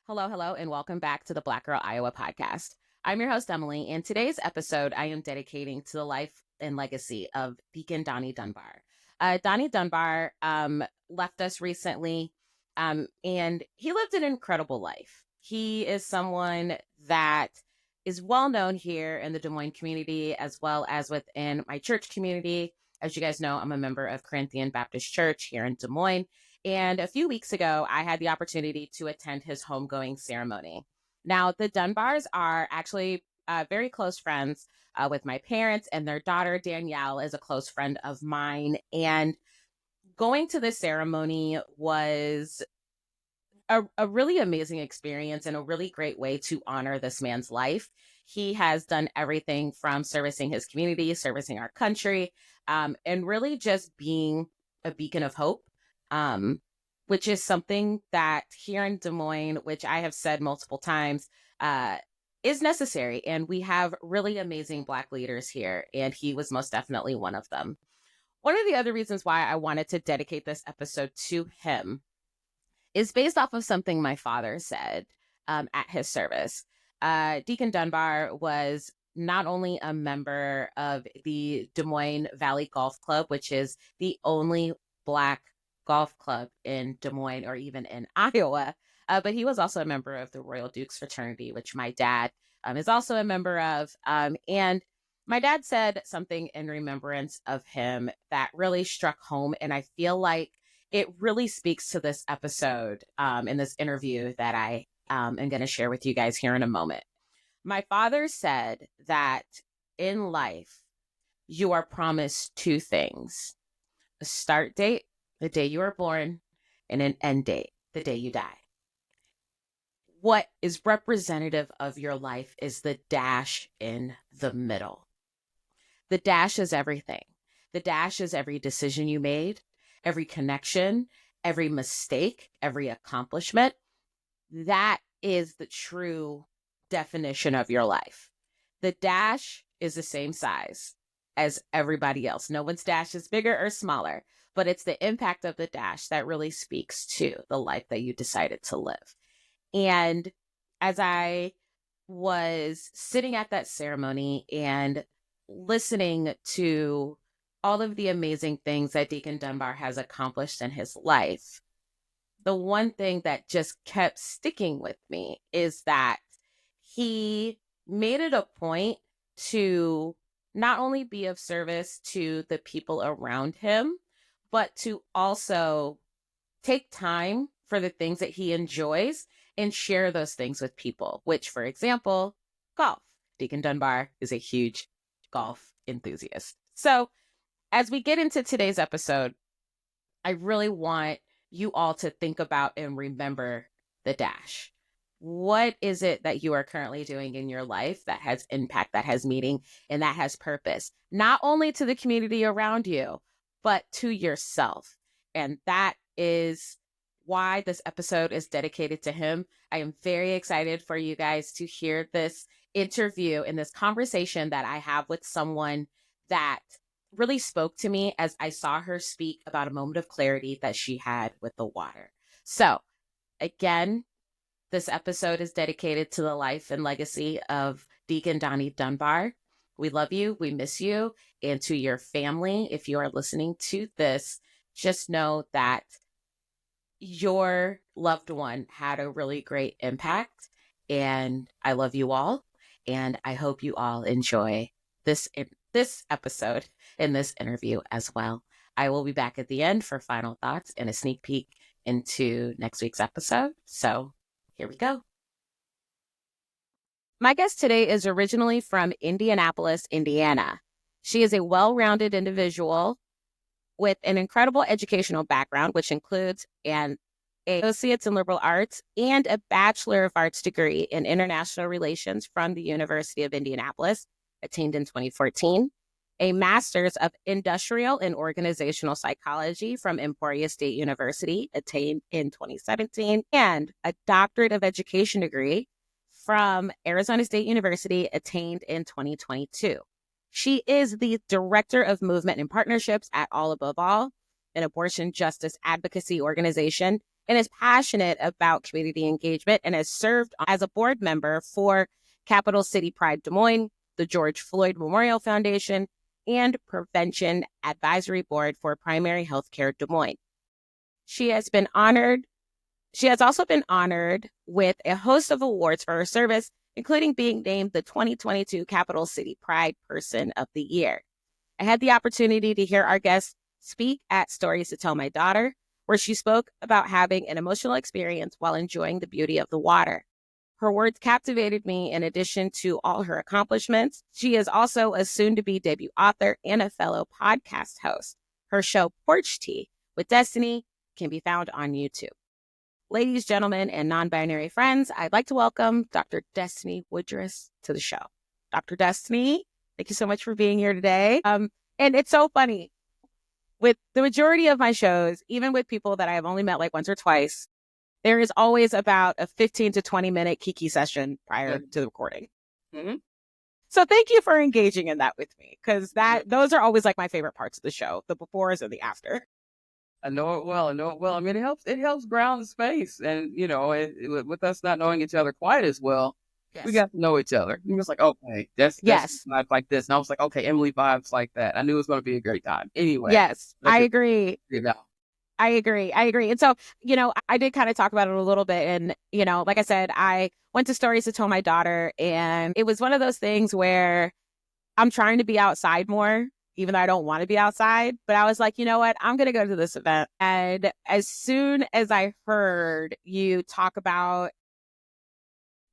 Hello, hello, and welcome back to the Black Girl Iowa podcast. I'm your host, Emily, and today's episode I am dedicating to the life and legacy of Deacon Donnie Dunbar. Donnie Dunbar left us recently, and he lived an incredible life. He is someone that is well known here in the Des Moines community, as well as within my church community. As you guys know, I'm a member of Corinthian Baptist Church here in Des Moines. And a few weeks ago, I had the opportunity to attend his homegoing ceremony. Now, the Dunbars are actually very close friends with my parents, and their daughter, Danielle, is a close friend of mine. And going to this ceremony was a really amazing experience and a really great way to honor this man's life. He has done everything from servicing his community, servicing our country, and really just being a beacon of hope, which is something that here in Des Moines, which I have said multiple times, is necessary. And we have really amazing Black leaders here, and he was most definitely one of them. One of the other reasons why I wanted to dedicate this episode to him is based off of something my father said at his service. Deacon Dunbar was not only a member of the Des Moines Valley Golf Club, which is the only Black golf club in Des Moines or even in Iowa, but he was also a member of the Royal Dukes fraternity, which my dad is also a member of. And my dad said something in remembrance of him that really struck home. And I feel like it really speaks to this episode in this interview that I am going to share with you guys here in a moment. My father said that in life, you are promised two things: a start date, the day you were born, and an end date, the day you die. What is representative of your life is the dash in the middle. The dash is everything. The dash is every decision you made, every connection, every mistake, every accomplishment. That is the true definition of your life. The dash is the same size as everybody else. No one's dash is bigger or smaller, but it's the impact of the dash that really speaks to the life that you decided to live. And as I was sitting at that ceremony and listening to all of the amazing things that Deacon Dunbar has accomplished in his life, the one thing that just kept sticking with me is that he made it a point to not only be of service to the people around him, but to also take time for the things that he enjoys and share those things with people, which, for example, golf. Deacon Dunbar is a huge golf enthusiast. So as we get into today's episode, I really want you all to think about and remember the dash. What is it that you are currently doing in your life that has impact, that has meaning, and that has purpose, not only to the community around you, but to yourself? And that is why this episode is dedicated to him. I am very excited for you guys to hear this interview and this conversation that I have with someone that really spoke to me as I saw her speak about a moment of clarity that she had with the water. So again, this episode is dedicated to the life and legacy of Deacon Donnie Dunbar. We love you. We miss you. And to your family, if you are listening to this, just know that your loved one had a really great impact. And I love you all. And I hope you all enjoy this episode and this interview as well. I will be back at the end for final thoughts and a sneak peek into next week's episode. So here we go. My guest today is originally from Indianapolis, Indiana. She is a well-rounded individual with an incredible educational background, which includes an associate's in liberal arts and a Bachelor of Arts degree in international relations from the University of Indianapolis, attained in 2014, a master's of industrial and organizational psychology from Emporia State University, attained in 2017, and a doctorate of education degree from Arizona State University, attained in 2022. She is the Director of Movement and Partnerships at All Above All, an abortion justice advocacy organization, and is passionate about community engagement and has served as a board member for Capital City Pride Des Moines, the George Floyd Memorial Foundation, and Prevention Advisory Board for Primary Healthcare Des Moines. She has been honored. She has also been honored with a host of awards for her service, including being named the 2022 Capital City Pride Person of the Year. I had the opportunity to hear our guest speak at Stories to Tell My Daughter, where she spoke about having an emotional experience while enjoying the beauty of the water. Her words captivated me in addition to all her accomplishments. She is also a soon-to-be debut author and a fellow podcast host. Her show, Porch Tea with Destinee, can be found on YouTube. Ladies, gentlemen, and non-binary friends, I'd like to welcome Dr. Destinee Woodris to the show. Dr. Destinee, thank you so much for being here today. And it's so funny. With the majority of my shows, even with people that I have only met like once or twice, there is always about a 15 to 20-minute kiki session prior to the recording. Mm-hmm. So thank you for engaging in that with me, because those are always like my favorite parts of the show, the befores and the after. I know it well. I mean, it helps ground the space. And, with us not knowing each other quite as well, we got to know each other. It was like, okay, that's vibes like this. And I was like, okay, Emily vibes like that. I knew it was going to be a great time. Anyway. Yes, I agree. I agree. And so, I did kind of talk about it a little bit. And, like I said, I went to Stories to Tell My Daughter. And it was one of those things where I'm trying to be outside more, even though I don't want to be outside. But I was like, you know what? I'm going to go to this event. And as soon as I heard you talk about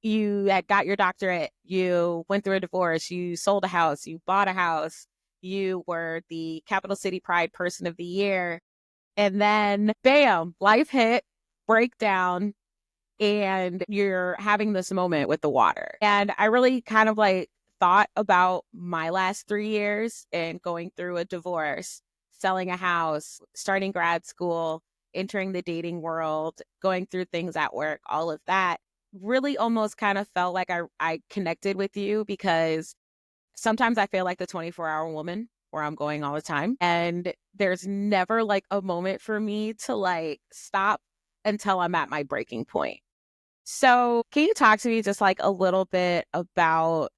you had got your doctorate, you went through a divorce, you sold a house, you bought a house, you were the Capital City Pride Person of the Year. And then, bam, life hit, breakdown, and you're having this moment with the water. And I really kind of like thought about my last 3 years and going through a divorce, selling a house, starting grad school, entering the dating world, going through things at work, all of that really almost kind of felt like I connected with you, because sometimes I feel like the 24-hour woman where I'm going all the time. And there's never like a moment for me to like stop until I'm at my breaking point. So can you talk to me just like a little bit about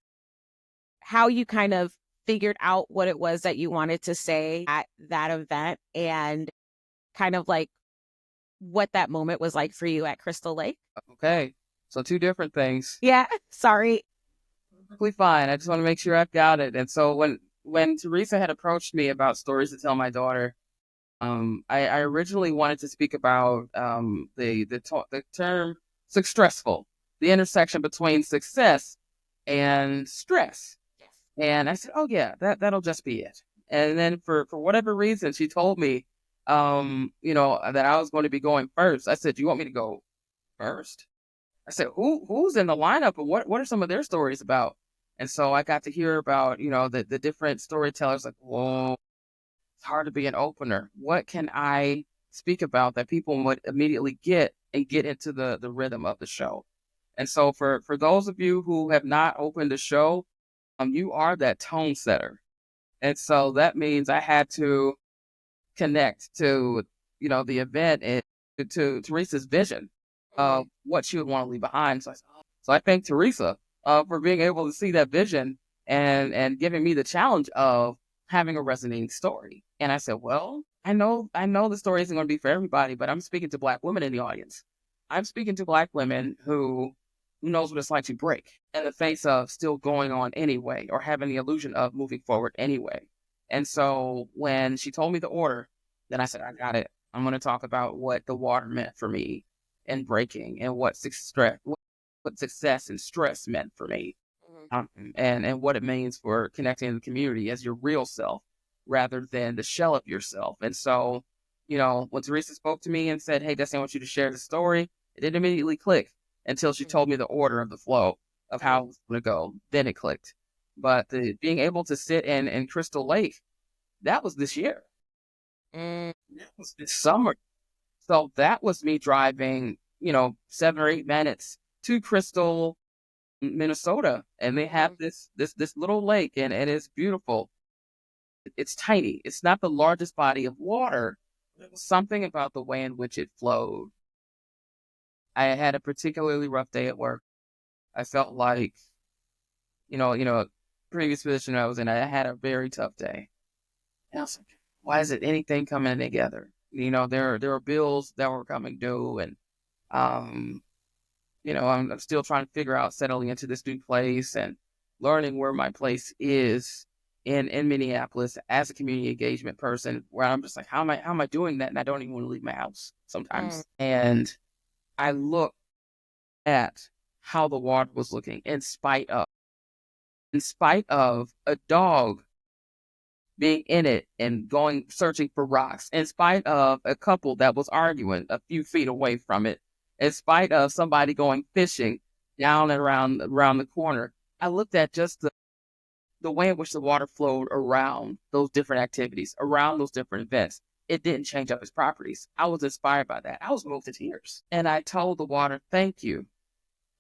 how you kind of figured out what it was that you wanted to say at that event, and kind of like what that moment was like for you at Crystal Lake? Okay. So 2 different things. Yeah. Sorry. Perfectly fine. I just want to make sure I've got it. And so when Teresa had approached me about Stories to Tell My Daughter, I originally wanted to speak about the term successful, the intersection between success and stress. Yes. And I said, oh yeah, that'll just be it. And then for whatever reason, she told me, that I was going to be going first. I said, do you want me to go first? I said, who's in the lineup, and what are some of their stories about? And so I got to hear about, the different storytellers. Like, whoa, it's hard to be an opener. What can I speak about that people would immediately get into the rhythm of the show? And so for those of you who have not opened the show, you are that tone setter. And so that means I had to connect to, the event and to Teresa's vision of what she would want to leave behind. So I thank Teresa for being able to see that vision and giving me the challenge of having a resonating story. And I said, well, I know the story isn't going to be for everybody, but I'm speaking to Black women in the audience. I'm speaking to Black women who knows what it's like to break in the face of still going on anyway, or having the illusion of moving forward anyway. And so when she told me the order, then I said, I got it. I'm going to talk about what the water meant for me in breaking, and what success and stress meant for me, and what it means for connecting to the community as your real self rather than the shell of yourself. And so, when Teresa spoke to me and said, hey, Destiny, I want you to share the story, it didn't immediately click until she told me the order of the flow of how it was going to go. Then it clicked. But being able to sit in Crystal Lake, that was this year. That was this summer. So that was me driving, 7 or 8 minutes to Crystal, Minnesota. And they have this little lake, and it's beautiful. It's tiny. It's not the largest body of water. There was something about the way in which it flowed I had a particularly rough day at work. I felt like, previous position I was in, I had a very tough day. And I was like, why isn't anything coming together? There were bills that were coming due, and um, I'm still trying to figure out settling into this new place and learning where my place is in Minneapolis as a community engagement person, where I'm just like, how am I doing that? And I don't even want to leave my house sometimes. And I look at how the water was looking in spite of a dog being in it and going searching for rocks, in spite of a couple that was arguing a few feet away from it, in spite of somebody going fishing down and around the corner. I looked at just the way in which the water flowed around those different activities, around those different events. It didn't change up its properties. I was inspired by that. I was moved to tears. And I told the water, thank you.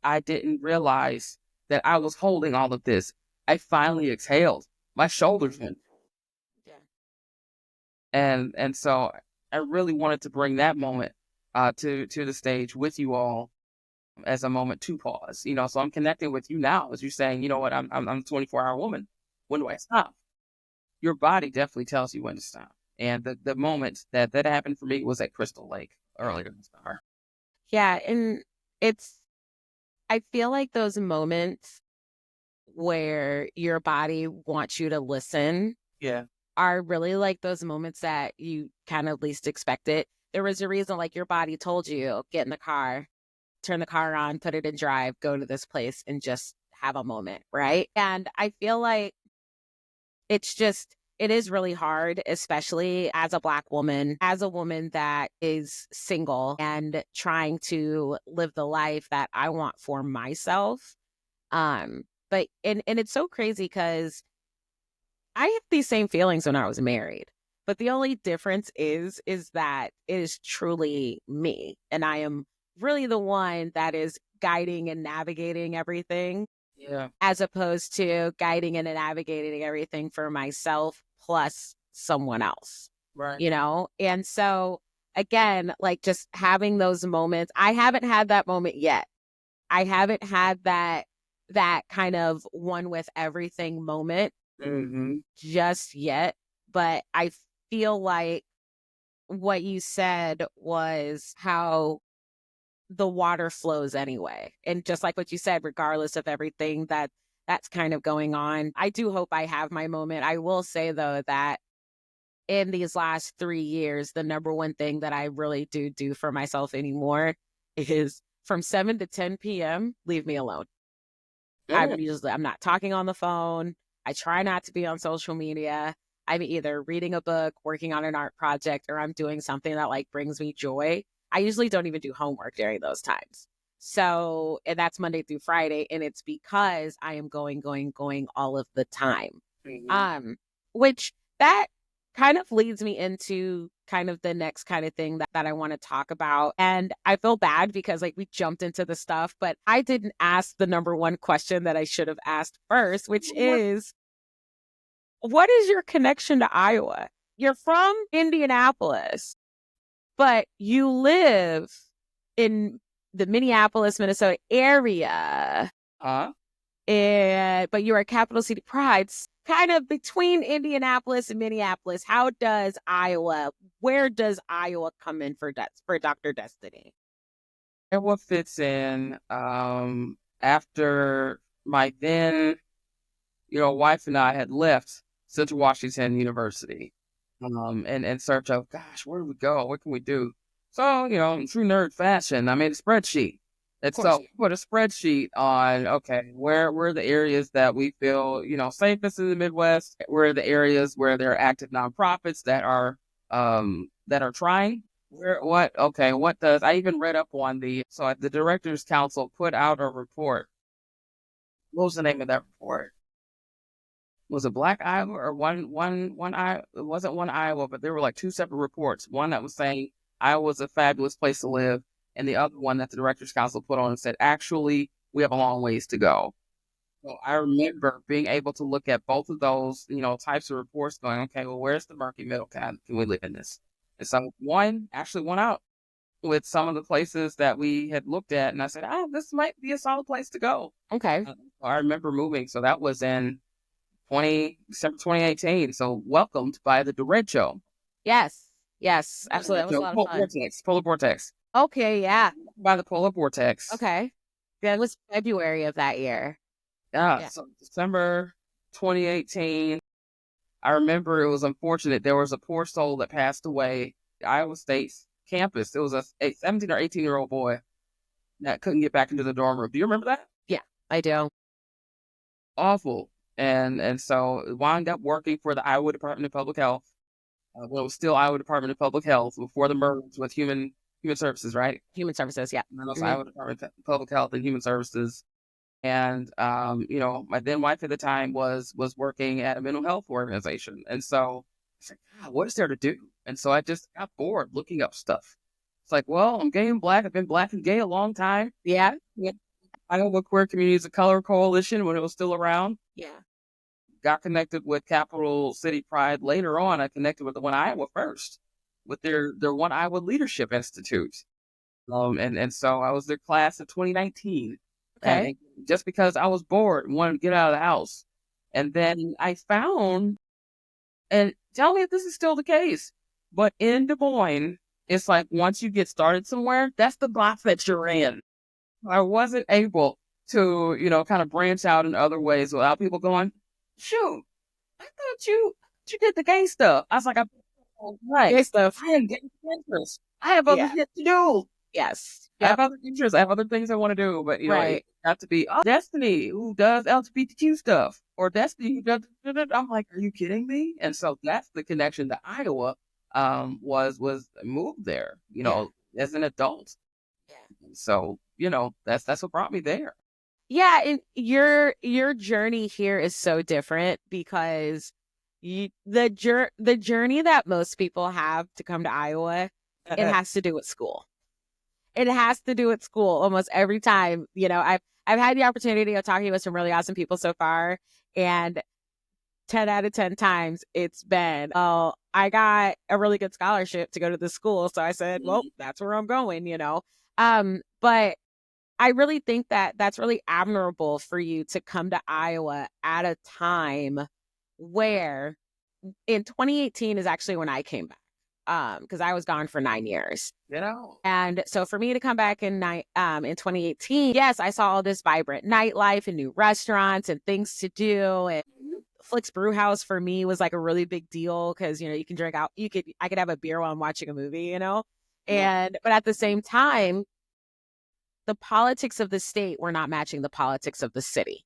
I didn't realize that I was holding all of this. I finally exhaled. My shoulders went. Yeah. And so I really wanted to bring that moment to the stage with you all as a moment to pause. So I'm connecting with you now as you're saying, you know what, I'm a 24-hour woman. When do I stop? Your body definitely tells you when to stop. And the moment that happened for me was at Crystal Lake earlier this summer. Yeah, and I feel like those moments where your body wants you to listen Yeah. are really like those moments that you kind of least expect it. There was a reason, like, your body told you, get in the car, turn the car on, put it in drive, go to this place and just have a moment, right? And I feel like it is really hard, especially as a Black woman, as a woman that is single and trying to live the life that I want for myself. But and it's so crazy because I had these same feelings when I was married. But the only difference is that it is truly me. And I am really the one that is guiding and navigating everything, Yeah. as opposed to guiding and navigating everything for myself plus someone else, Right. And so, again, like, just having those moments, I haven't had that moment yet. I haven't had that kind of one with everything moment Mm-hmm. just yet, but I feel like what you said was how the water flows anyway. And just like what you said, regardless of everything that's kind of going on, I do hope I have my moment. I will say, though, that in these last 3 years, the number one thing that I really do for myself anymore is from 7 to 10 p.m., leave me alone. I'm not talking on the phone. I try not to be on social media. I'm either reading a book, working on an art project, or I'm doing something that, like, brings me joy. I usually don't even do homework during those times. So, and that's Monday through Friday, and it's because I am going all of the time. Mm-hmm. Which that kind of leads me into kind of the next kind of thing that I want to talk about. And I feel bad because, like, we jumped into the stuff, but I didn't ask the number one question that I should have asked first, which is, what is your connection to Iowa? You're from Indianapolis, but you live in the Minneapolis, Minnesota area. Huh? But you're at Capital City Pride's kind of between Indianapolis and Minneapolis. Where does Iowa come in for Dr. Destinee? And what fits in after my then, wife and I had left Central Washington University in search of, gosh, where do we go? What can we do? So, in true nerd fashion, I made a spreadsheet. And so put a spreadsheet on, okay, where are the areas that we feel, safest in the Midwest? Where are the areas where there are active nonprofits that are trying? I even read up on the Directors Council put out a report. What was the name of that report? Was it Black Iowa or one Iowa? It wasn't one Iowa, but there were like two separate reports. One that was saying Iowa was a fabulous place to live, and the other one that the Directors Council put on and said, actually, we have a long ways to go. So I remember being able to look at both of those, types of reports going, okay, well, where's the murky middle? Can we live in this? And so one actually won out. with some of the places that we had looked at, and I said, this might be a solid place to go. Okay. I remember moving, so that was in December 2018. So welcomed by the derecho. Yes. Yes. Absolutely. That was a lot of fun. Polar vortex. Okay. Yeah. By the polar vortex. Okay. Yeah. It was February of that year. Yeah. Yeah. So December 2018. I remember it was unfortunate. There was a poor soul that passed away at Iowa State's campus. It was a 17 or 18-year-old boy that couldn't get back into the dorm room. Do you remember that? Yeah. I do. Awful. And so wound up working for the Iowa Department of Public Health. Well, it was still Iowa Department of Public Health before the merge with Human Services, right? Human Services. Yeah. And then also Mhm. Iowa Department of Public Health and Human Services. And my then wife at the time was working at a mental health organization. And so I said, God, what is there to do? And so I just got bored looking up stuff. It's like, well, I'm gay and black. I've been black and gay a long time. Yeah. Iowa Queer Communities of Color Coalition when it was still around. Yeah. Got connected with Capital City Pride later on. I connected with the One Iowa first, with their One Iowa Leadership Institute. And so I was their class of 2019. Okay. And just because I was bored and wanted to get out of the house. And then I found, and tell me if this is still the case, but in Des Moines, it's like once you get started somewhere, that's the block that you're in. I wasn't able to, kind of branch out in other ways without people going, shoot, I thought you did the gay stuff. I was like, right. Gay stuff. I am getting interest. I have other Yeah. shit to do. Yes. I have other interests. I have other things I want to do. But, Right. it have to be Destinee who does LGBTQ stuff or Destinee who does. I'm like, are you kidding me? And so that's the connection to Iowa. Was moved there, as an adult. Yeah. So, that's what brought me there. Yeah, and your journey here is so different because the journey that most people have to come to Iowa, it has to do with school. It has to do with school almost every time. I've had the opportunity of talking with some really awesome people so far, and 10 out of 10 times it's been, oh, I got a really good scholarship to go to the school, so I said, well, that's where I'm going. But I really think that that's really admirable for you to come to Iowa at a time where in 2018 is actually when I came back, because I was gone for 9 years. And so for me to come back in 2018, yes, I saw all this vibrant nightlife and new restaurants and things to do. And Flick's Brew House for me was like a really big deal because, you can drink out. I could have a beer while I'm watching a movie, but at the same time, the politics of the state were not matching the politics of the city.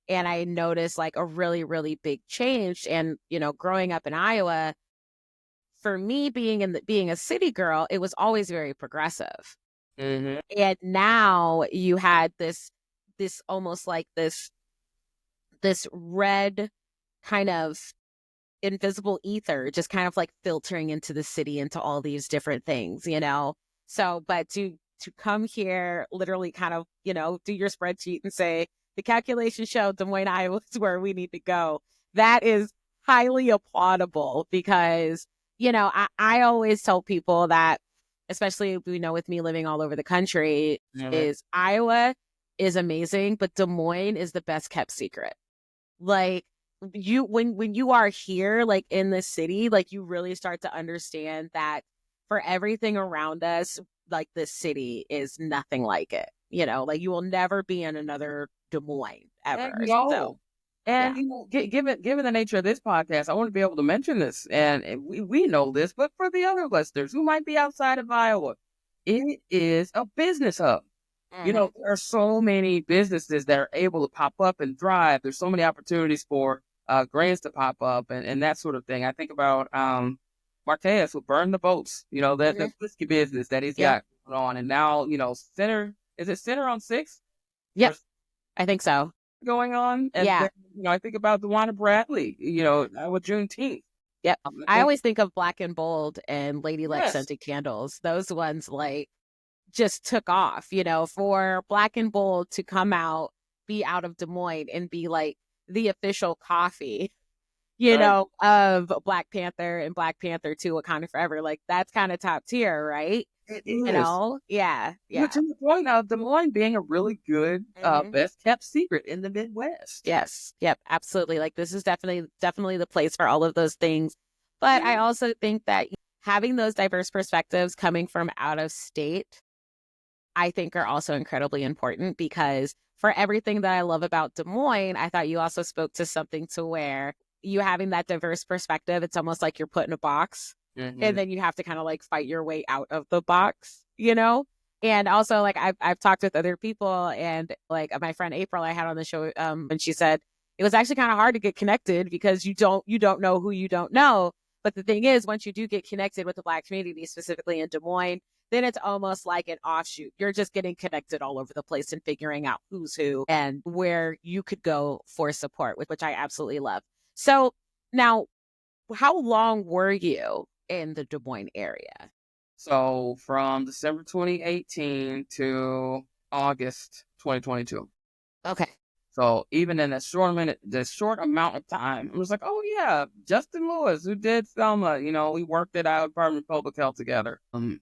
And I noticed like a really, really big change. And, growing up in Iowa, for me being a city girl, it was always very progressive. Mm-hmm. And now you had this almost like this red kind of invisible ether just kind of like filtering into the city, into all these different things, So, but to come here, literally kind of, do your spreadsheet and say, the calculations show Des Moines, Iowa is where we need to go. That is highly applaudable because, I always tell people that, especially, with me living all over the country, is Iowa is amazing, but Des Moines is the best kept secret. Like, when you are here, like in the city, like you really start to understand that for everything around us, like this city is nothing like it. Like you will never be in another Des Moines ever. Given the nature of this podcast, I want to be able to mention this, and we know this, but for the other listeners who might be outside of Iowa, it is a business hub. Mm-hmm. There are so many businesses that are able to pop up and thrive. There's so many opportunities for grants to pop up and that sort of thing. I think about Marquez who burned the boats, that whiskey business that he's got going on. And now, Center on 6th? Yep. I think so. Going on. And then, I think about Dewana Bradley, with Juneteenth. Yep. I always think of Black and Bold and Lady Luck scented candles. Those ones like just took off, for Black and Bold to come out, be out of Des Moines and be like the official coffee, of Black Panther and Black Panther 2 Wakanda Forever. Like that's kind of top tier, right? It You is. know? Yeah. You know, Yeah. to the point of Des Moines being a really good, Hmm. best kept secret in the Midwest. Yes. Yep. Absolutely. Like this is definitely the place for all of those things. But I Yeah. also think that having those diverse perspectives coming from out of state, I think are also incredibly important because for everything that I love about Des Moines, I thought you also spoke to something to where you having that diverse perspective, it's almost like you're put in a box and Hmm. then you have to kind of like fight your way out of the box, you know? And also like I've talked with other people and like my friend April I had on the show and she said it was actually kind of hard to get connected because you don't know who you don't know. But the thing is, once you do get connected with the Black community, specifically in Des Moines, then it's almost like an offshoot. You're just getting connected all over the place and figuring out who's who and where you could go for support, which I absolutely love. So now, how long were you in the Des Moines area? So from December 2018 to August 2022. Okay. So even in the short amount of time, it was like, oh yeah, Justin Lewis, who did Selma, we worked at our Department of Public Health together. I'm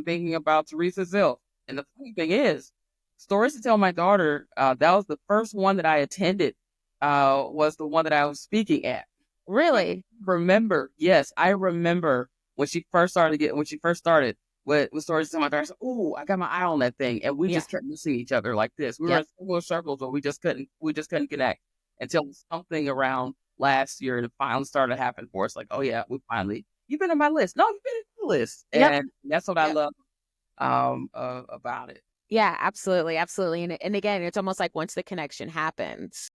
thinking about Teresa Zill. And the funny thing is, stories to tell my daughter, that was the first one that I attended, was the one that I was speaking at. Really? Yes, I remember when she first started with stories to my daughter. I said, "Oh, I got my eye on that thing," and we Yeah. just kept missing each other like this. We were Yep. in similar circles, but we just couldn't connect until something around last year and it finally started happening for us. Like, oh yeah, you've been on my list. No, you've been on my list, Yep. and that's what I Yep. love about it. Yeah, absolutely. Absolutely. And again, it's almost like once the connection happens,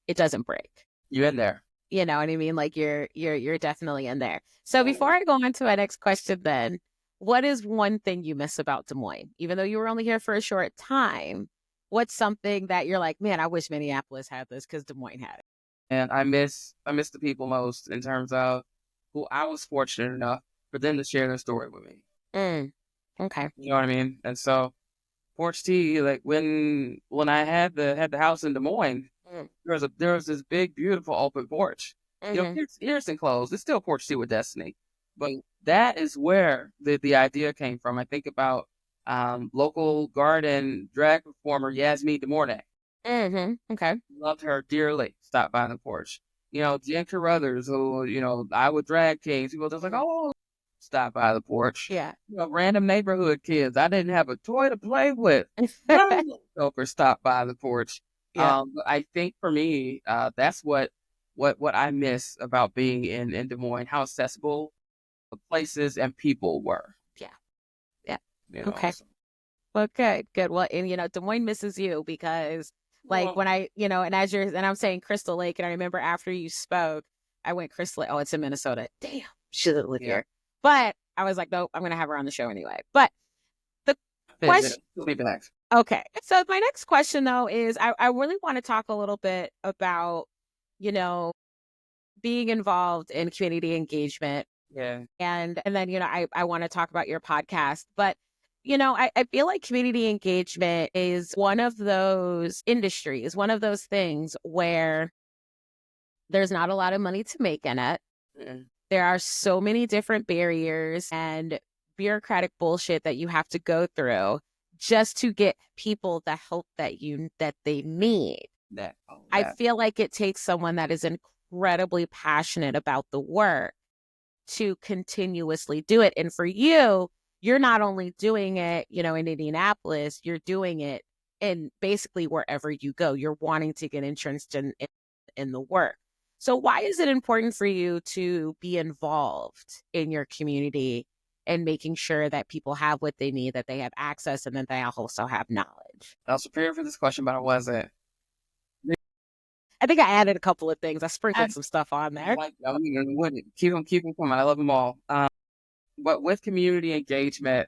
it doesn't break. You in there? You know what I mean? Like you're definitely in there. So before Mhm. I go on to my next question then, what is one thing you miss about Des Moines? Even though you were only here for a short time, what's something that you're like, man, I wish Minneapolis had this because Des Moines had it. And I miss the people most in terms of who I was fortunate enough for them to share their story with me. Mm, okay. You know what I mean? And so Porch Tea, like when I had the house in Des Moines, Mm, there was this big, beautiful open porch. hmm. Here's enclosed. It's still Porch Tea with Destiny. But that is where the idea came from. I think about local garden drag performer Yasmin DeMornay. Hmm. Okay. Loved her dearly. Stopped by the porch. Jen Carruthers, who, I would drag kings. People just like, Mm, oh, stop by the porch. yeah. Random neighborhood kids. I didn't have a toy to play with. Over stop by the porch. Yep. But I think for me, that's what I miss about being in Des Moines, how accessible the places and people were. Yeah. Yeah. You know, Okay. so, Well, good, good. Well, and Des Moines misses you because, like, when well, and and I'm saying Crystal Lake, and I remember after you spoke, I went Crystal Lake. Oh, it's in Minnesota. Damn, she doesn't live yeah, here. But I was like, nope, I'm gonna have her on the show anyway. But the visit. question, We'll be back. okay. So my next question though is, I really want to talk a little bit about, you know, being involved in community engagement Yeah. and then I want to talk about your podcast, but I feel like community engagement is one of those industries, one of those things where there's not a lot of money to make in it. Mm. There are so many different barriers and bureaucratic bullshit that you have to go through just to get people the help that they need. I That. feel like it takes someone that is incredibly passionate about the work to continuously do it. And for you, you're not only doing it, in Indianapolis, you're doing it in basically wherever you go. You're wanting to get entrenched in the work. So why is it important for you to be involved in your community and making sure that people have what they need, that they have access, and that they also have knowledge? I was prepared for this question, but I wasn't. I think I added a couple of things. I I sprinkled some stuff on there. I mean, keep them coming. I love them all. But with community engagement,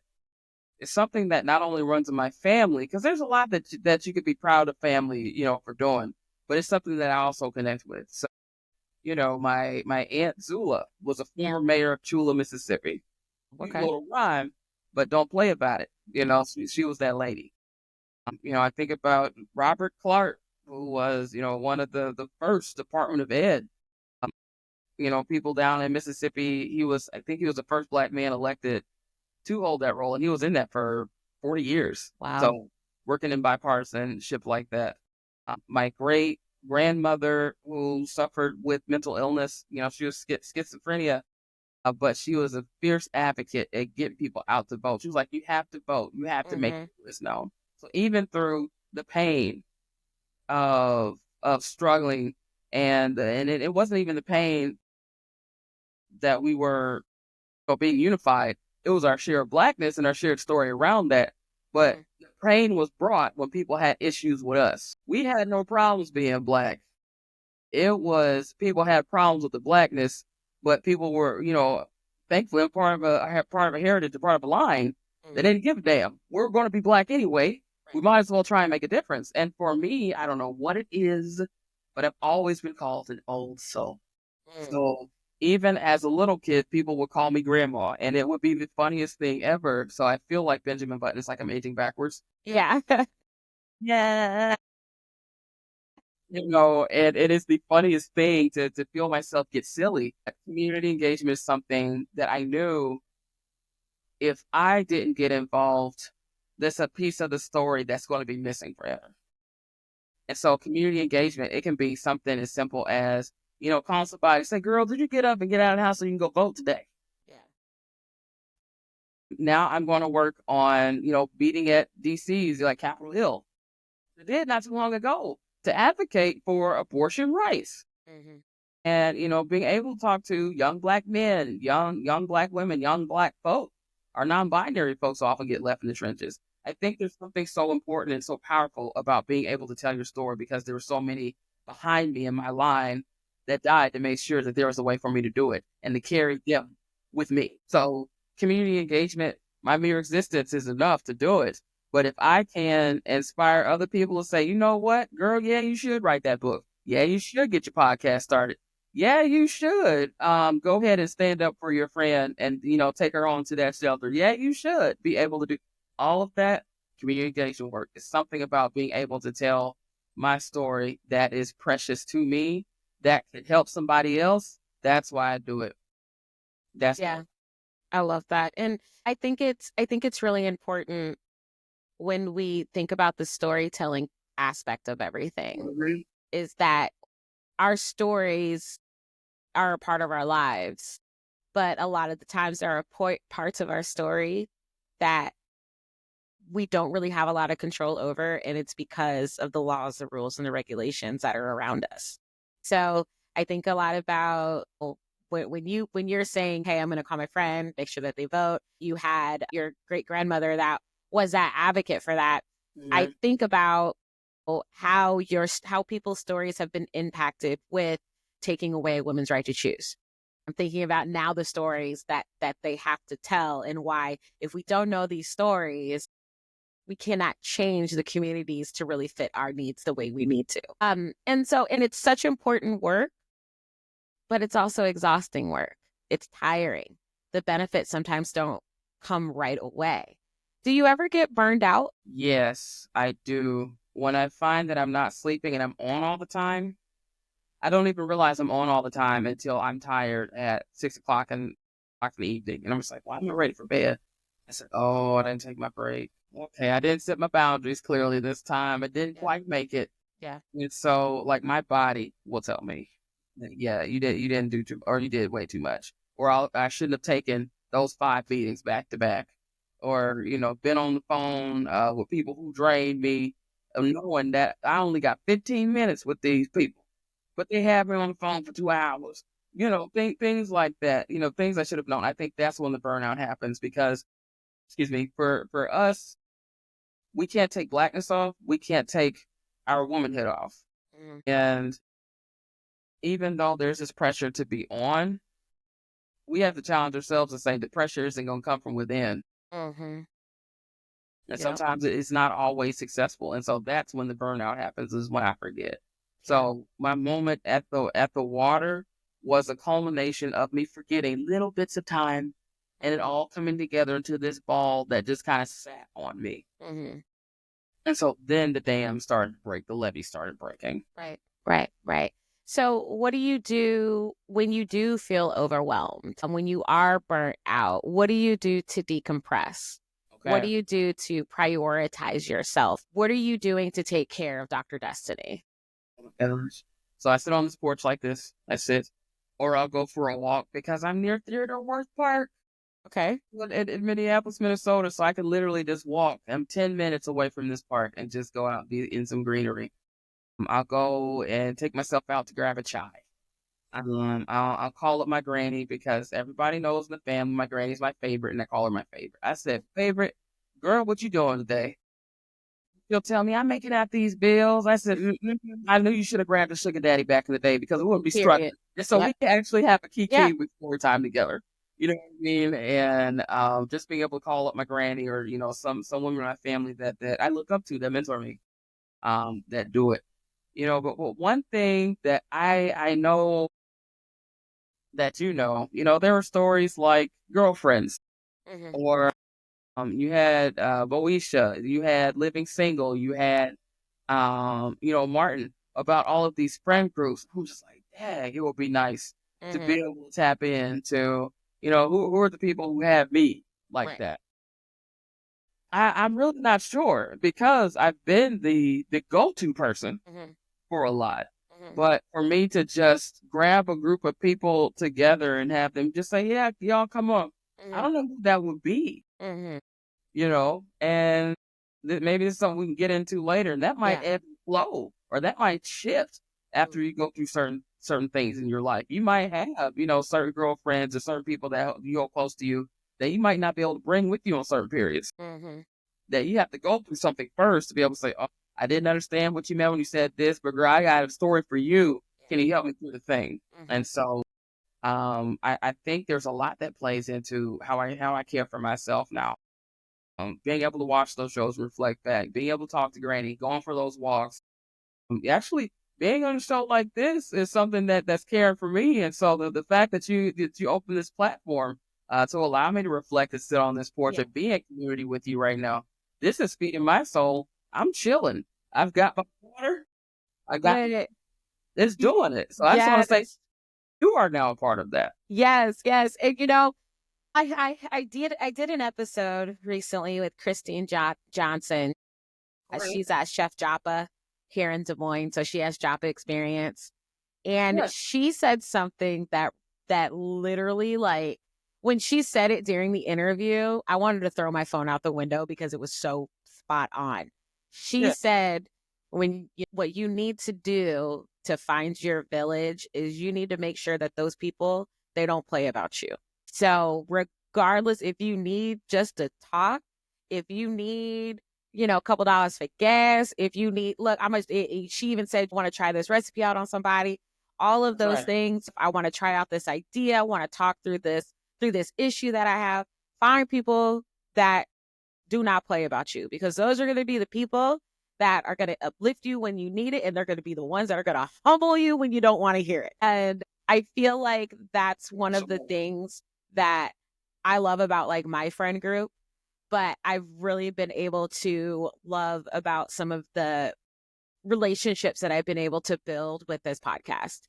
it's something that not only runs in my family, because there's a lot that you could be proud of family, for doing, but it's something that I also connect with. So, my aunt Zula was a former mayor of Chula, Mississippi. Cute Okay. little rhyme, but don't play about it. She was that lady. I think about Robert Clark, who was, one of the first Department of Ed. People down in Mississippi. I think he was the first black man elected to hold that role. And he was in that for 40 years. Wow. So working in bipartisanship like that. My great grandmother who suffered with mental illness, she was schizophrenia, but she was a fierce advocate at getting people out to vote. She was like, you have to vote. You have to make this known. So even through the pain of struggling, and it wasn't even the pain that we were being unified. It was our shared blackness and our shared story around that. But the pain was brought when people had issues with us. We had no problems being black. It was people had problems with the blackness, but people were, thankfully I'm part of a heritage, a part of a line. They didn't give a damn. We're going to be black anyway. We might as well try and make a difference. And for me, I don't know what it is, but I've always been called an old soul. So even as a little kid, people would call me grandma, and it would be the funniest thing ever. So I feel like Benjamin Button. It's like I'm aging backwards. Yeah. Yeah. And it is the funniest thing to feel myself get silly. Community engagement is something that I knew if I didn't get involved, there's a piece of the story that's going to be missing forever. And so community engagement, it can be something as simple as, call somebody, say, girl, did you get up and get out of the house so you can go vote today? Yeah. Now I'm going to work on, beating at DCs like Capitol Hill. I did not too long ago to advocate for abortion rights. And, being able to talk to young black men, young black women, young black folk, our non-binary folks often get left in the trenches. I think there's something so important and so powerful about being able to tell your story, because there were so many behind me in my line that died to make sure that there was a way for me to do it and to carry them with me. So community engagement, my mere existence is enough to do it. But if I can inspire other people to say, you know what, girl, yeah, you should write that book. Yeah, you should get your podcast started. Yeah, you should go ahead and stand up for your friend and, take her on to that shelter. Yeah, you should be able to do all of that. Community engagement work is something about being able to tell my story that is precious to me, that could help somebody else. That's why I do it. Yeah, I love that. And I think it's really important when we think about the storytelling aspect of everything, is that our stories are a part of our lives, but a lot of the times there are parts of our story that we don't really have a lot of control over, and it's because of the laws, the rules, and the regulations that are around us. So I think a lot about when you're saying, "Hey, I'm going to call my friend, make sure that they vote." You had your great grandmother that was that advocate for that. I think about how people's stories have been impacted with taking away women's right to choose. I'm thinking about now the stories that they have to tell, and why, if we don't know these stories, we cannot change the communities to really fit our needs the way we need to. And it's such important work, but it's also exhausting work. It's tiring. The benefits sometimes don't come right away. Do you ever get burned out? Yes, I do. When I find that I'm not sleeping and I'm on all the time, I don't even realize I'm on all the time until I'm tired at 6 o'clock in the evening. And I'm just like, well, I'm not ready for bed. I said, oh, I didn't take my break. Okay, I didn't set my boundaries clearly this time. I didn't quite make it. Yeah. And so, like, my body will tell me, yeah, you didn't do too, or you did way too much. Or I shouldn't have taken those 5 meetings back to back. Or, been on the phone with people who drained me, knowing that I only got 15 minutes with these people, but they have me on the phone for 2 hours. Things like that, things I should have known. I think that's when the burnout happens, because, excuse me, for us, we can't take blackness off. We can't take our womanhood off. And even though there's this pressure to be on, we have to challenge ourselves and say the pressure isn't going to come from within. And sometimes it's not always successful. And so that's when the burnout happens, is when I forget. So my moment at the water was a culmination of me forgetting little bits of time, and it all coming together into this ball that just kind of sat on me. And so then the dam started to break, the levee started breaking. Right. So, what do you do when you do feel overwhelmed and when you are burnt out? What do you do to decompress? What do Okay. you do to prioritize yourself? What are you doing to take care of Dr. Destiny? And so I sit on this porch like this. I sit, or I'll go for a walk because I'm near Theodore Worth Park Okay. in Minneapolis, Minnesota. So I can literally just walk. I'm 10 minutes away from this park and just go out and be in some greenery. I'll go and take myself out to grab a chai. I'll call up my granny because everybody knows in the family my granny's my favorite, and I call her my favorite. I said, "Favorite girl, what you doing today?" She'll tell me, "I'm making out these bills." I said, "I knew you should have grabbed a sugar daddy back in the day because it wouldn't be Period. struggling." And so Yep. we can actually have a Yeah. kiki with more time together. You know what I mean? And just being able to call up my granny or some women in my family that I look up to that mentor me, that do it. But one thing that I know that there are stories like girlfriends Hmm. or you had Boisha, you had Living Single, you had Martin about all of these friend groups. I'm just like, dang, it would be nice to be Hmm. able to tap into, who are the people who have me like Right. that. I'm really not sure because I've been the go-to person Hmm. for a lot. Hmm. But for me to just grab a group of people together and have them just say, "Yeah, y'all come on," I Hmm. don't know who that would be, Hmm. and maybe it's something we can get into later. And that might Yeah. ebb and flow, or that might shift after you go through certain things in your life. You might have, certain girlfriends or certain people that you hold close to you that you might not be able to bring with you on certain periods. Hmm. That you have to go through something first to be able to say, "Oh, I didn't understand what you meant when you said this, but girl, I got a story for you. Can you help me through the thing?" Hmm. And so, I think there's a lot that plays into how I care for myself now. Being able to watch those shows, reflect back, being able to talk to Granny, going for those walks. Actually, being on a show like this is something that's caring for me. And so the fact that you open this platform to allow me to reflect and sit on this porch Yeah. and be in community with you right now, this is feeding my soul. I'm chilling. I've got my water. I got Good. it's doing it. So I just want to say Yes. you are now a part of that. Yes. Yes. And I did an episode recently with Christine Johnson. Right. She's at Chef Joppa here in Des Moines, so she has Joppa experience. And Yes. she said something that literally, like, when she said it during the interview, I wanted to throw my phone out the window because it was so spot on. She Yes. said, what you need to do to find your village is you need to make sure that those people, they don't play about you. So regardless, if you need just to talk, if you need, a couple dollars for gas, if you need, look, she even said, want to try this recipe out on somebody, all of That's those right. things. I want to try out this idea. I want to talk through this issue that I have. Find people that do not play about you, because those are going to be the people that are going to uplift you when you need it. And they're going to be the ones that are going to humble you when you don't want to hear it. And I feel like that's one of the So, things that I love about, like, my friend group, but I've really been able to love about some of the relationships that I've been able to build with this podcast.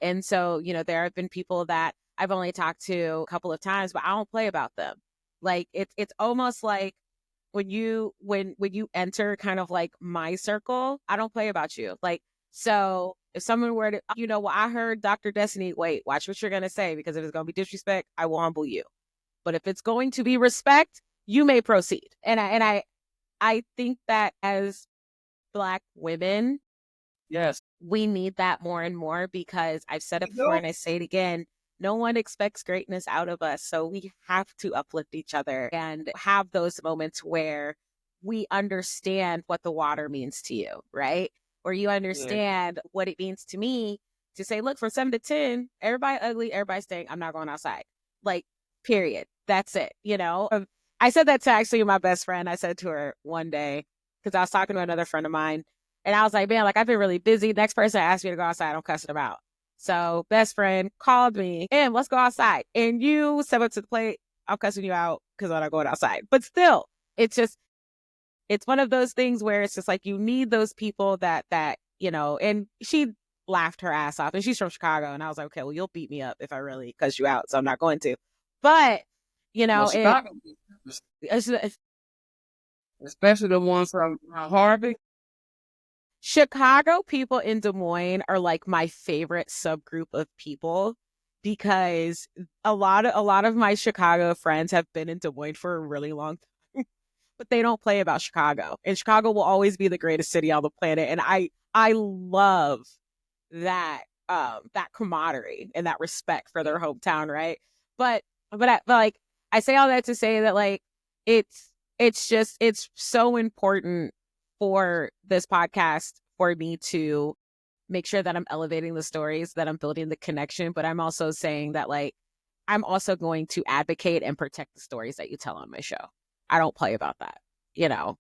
And so, there have been people that I've only talked to a couple of times, but I don't play about them. Like, it's almost like when you enter kind of like my circle, I don't play about you. Like, so if someone were to, well, I heard Dr. Destiny, wait, watch what you're gonna say, because if it's gonna be disrespect, I will humble you. But if it's going to be respect, you may proceed. And I think that as Black women, yes. we need that more and more, because I've said it You before know? and I say it again. No one expects greatness out of us. So we have to uplift each other and have those moments where we understand what the water means to you, right? Or you Yeah. understand what it means to me to say, look, from 7 to 10, everybody ugly, everybody staying, I'm not going outside. Like, period. That's it. I said that to actually my best friend. I said to her one day, because I was talking to another friend of mine, and I was like, man, like, I've been really busy. Next person asked me to go outside, I'm cussing them out. So best friend called me, and let's go outside. And you step up to the plate, I'm cussing you out because I'm not going outside. But still, it's just, it's one of those things where it's just like, you need those people and she laughed her ass off. And she's from Chicago. And I was like, okay, well, you'll beat me up if I really cuss you out. So I'm not going to. But, Well, Chicago, it's especially the ones from Harvey. Chicago people in Des Moines are like my favorite subgroup of people because a lot of my Chicago friends have been in Des Moines for a really long time, but they don't play about Chicago. And Chicago will always be the greatest city on the planet. And I love that that camaraderie and that respect for their hometown, right? But like I say all that to say that like it's so important for this podcast for me to make sure that I'm elevating the stories, that I'm building the connection, but I'm also saying that like I'm also going to advocate and protect the stories that you tell on my show. I don't play about that, you know.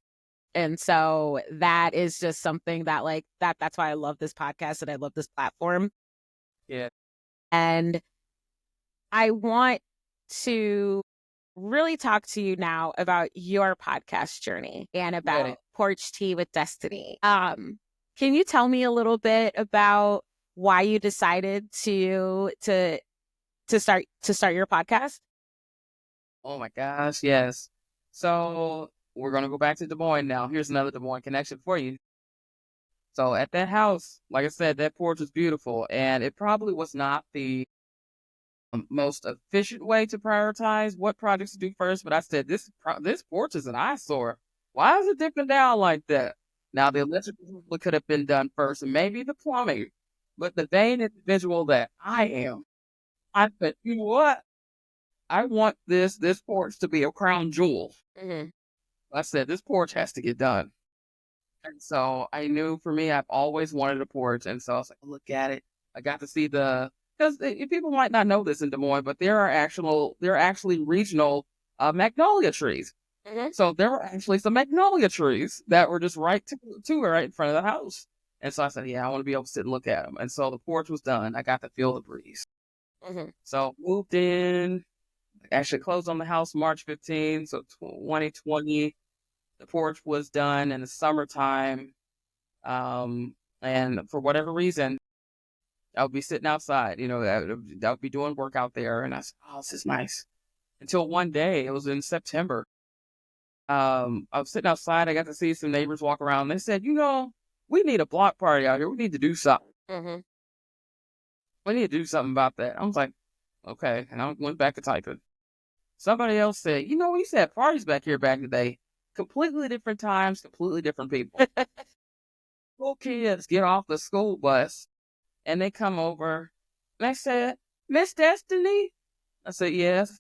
And so that is just something that like that's why I love this podcast and I love this platform. Yeah. And I want to really talk to you now about your podcast journey and about Porch Tea with Destinee. Can you tell me a little bit about why you decided to start your podcast? Oh my gosh, yes. So we're gonna go back to Des Moines now. Here's another Des Moines connection for you. So at that house, like I said, that porch was beautiful, and it probably was not the most efficient way to prioritize what projects to do first. But I said this porch is an eyesore. Why is it dipping down like that? Now the electrical could have been done first, and maybe the plumbing. But the vain individual that I am, I said, you know what? I want this porch to be a crown jewel. Mm-hmm. I said, this porch has to get done. And so I knew for me, I've always wanted a porch. And so I was like, look at it. I got to see because people might not know this in Des Moines, but there are actually regional magnolia trees. Mm-hmm. So there were actually some magnolia trees that were just right in front of the house. And so I said, yeah, I want to be able to sit and look at them. And so the porch was done. I got to feel the breeze. Mm-hmm. So moved in, actually closed on the house March 15th. So 2020, the porch was done in the summertime. And for whatever reason, I would be sitting outside, I would be doing work out there. And I said, oh, this is nice. Until one day, it was in September. I was sitting outside. I got to see some neighbors walk around. They said, we need a block party out here. We need to do something. Mm-hmm. We need to do something about that. I was like, okay. And I went back to typing. Somebody else said, we used to have parties back here back in the day. Completely different times, completely different people. Little kids get off the school bus and they come over. And I said, Miss Destinee? I said, yes.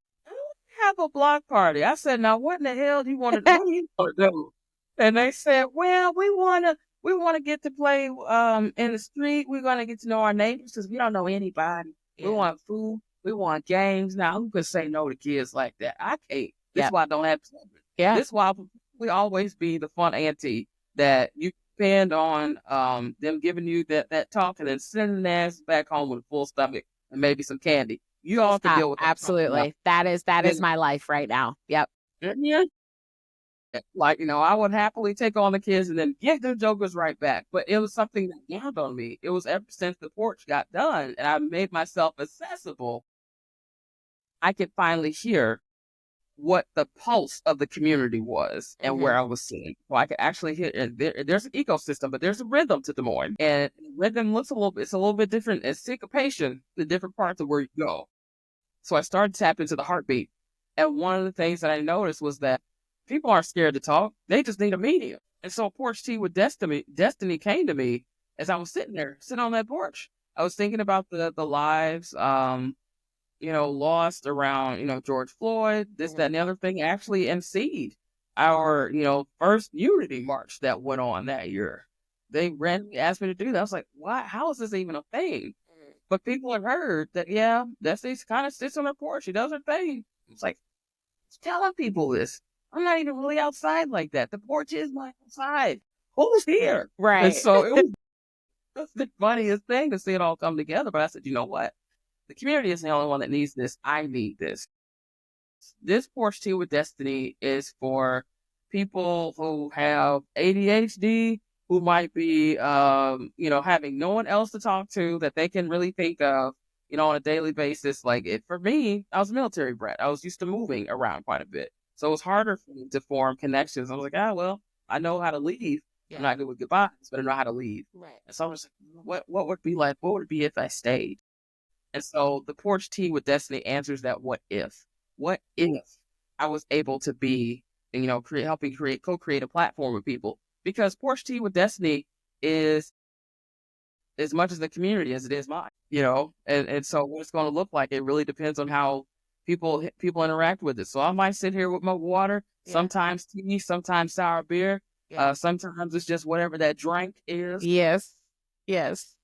Have a block party. I said, now what in the hell do you want to do? And they said, well, we want to get to play in the street. We're going to get to know our neighbors because we don't know anybody. Yeah. We want food. We want games. Now, who could say no to kids like that? I can't. This is why I don't have children. Yeah. This is why we always be the fun auntie that you depend on them giving you that talk and then sending their ass back home with a full stomach and maybe some candy. You all have to deal with that. Absolutely. That is my life right now. Yep. Yeah. Like, I would happily take on the kids and then get the jokers right back. But it was something that dawned on me. It was ever since the porch got done and I made myself accessible, I could finally hear what the pulse of the community was and where I was sitting. So I could actually hear there's an ecosystem, but there's a rhythm to Des Moines. And rhythm it's a little bit different. It's syncopation, the different parts of where you go. So I started to tap into the heartbeat. And one of the things that I noticed was that people aren't scared to talk. They just need a medium. And so Porch Tea with Destinee came to me as I was sitting on that porch. I was thinking about the lives, lost around, George Floyd, this, that, and the other thing. Actually emceed our, first unity march that went on that year. They randomly asked me to do that. I was like, why? How is this even a thing? But people have heard that, yeah, Destinee's kind of sits on her porch. She does her thing. It's like, telling people this. I'm not even really outside like that. The porch is my outside. Who's here? Right. And so it was the funniest thing to see it all come together. But I said, you know what? The community is the only one that needs this. I need this. This Porch Tea with Destinee is for people who have ADHD, who might be, having no one else to talk to that they can really think of, on a daily basis. For me, I was a military brat. I was used to moving around quite a bit. So it was harder for me to form connections. I was like, well, I know how to leave. I'm not good with goodbyes, but I know how to leave. Right. And so I was like, what would it be like? What would it be if I stayed? And so the Porch Tea with Destiny answers that what if. What if I was able to be, helping co-create a platform with people? Because Porch Tea with Destiny is as much as the community as it is mine, and so what it's going to look like, it really depends on how people interact with it. So I might sit here with my water, sometimes tea, sometimes sour beer, sometimes it's just whatever that drink is. Yes. Yes.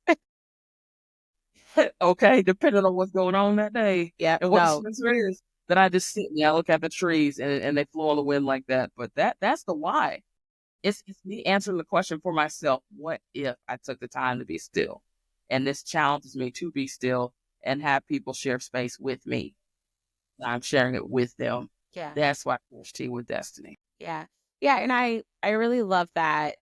Okay, depending on what's going on that day. Yeah. And what the No. answer is, that I just sit and I look at the trees and they flow on the wind like that. But that's the why. It's me answering the question for myself. What if I took the time to be still? And this challenges me to be still and have people share space with me. I'm sharing it with them. Yeah. That's why Porch Tea with Destiny. Yeah. Yeah. And I really love that,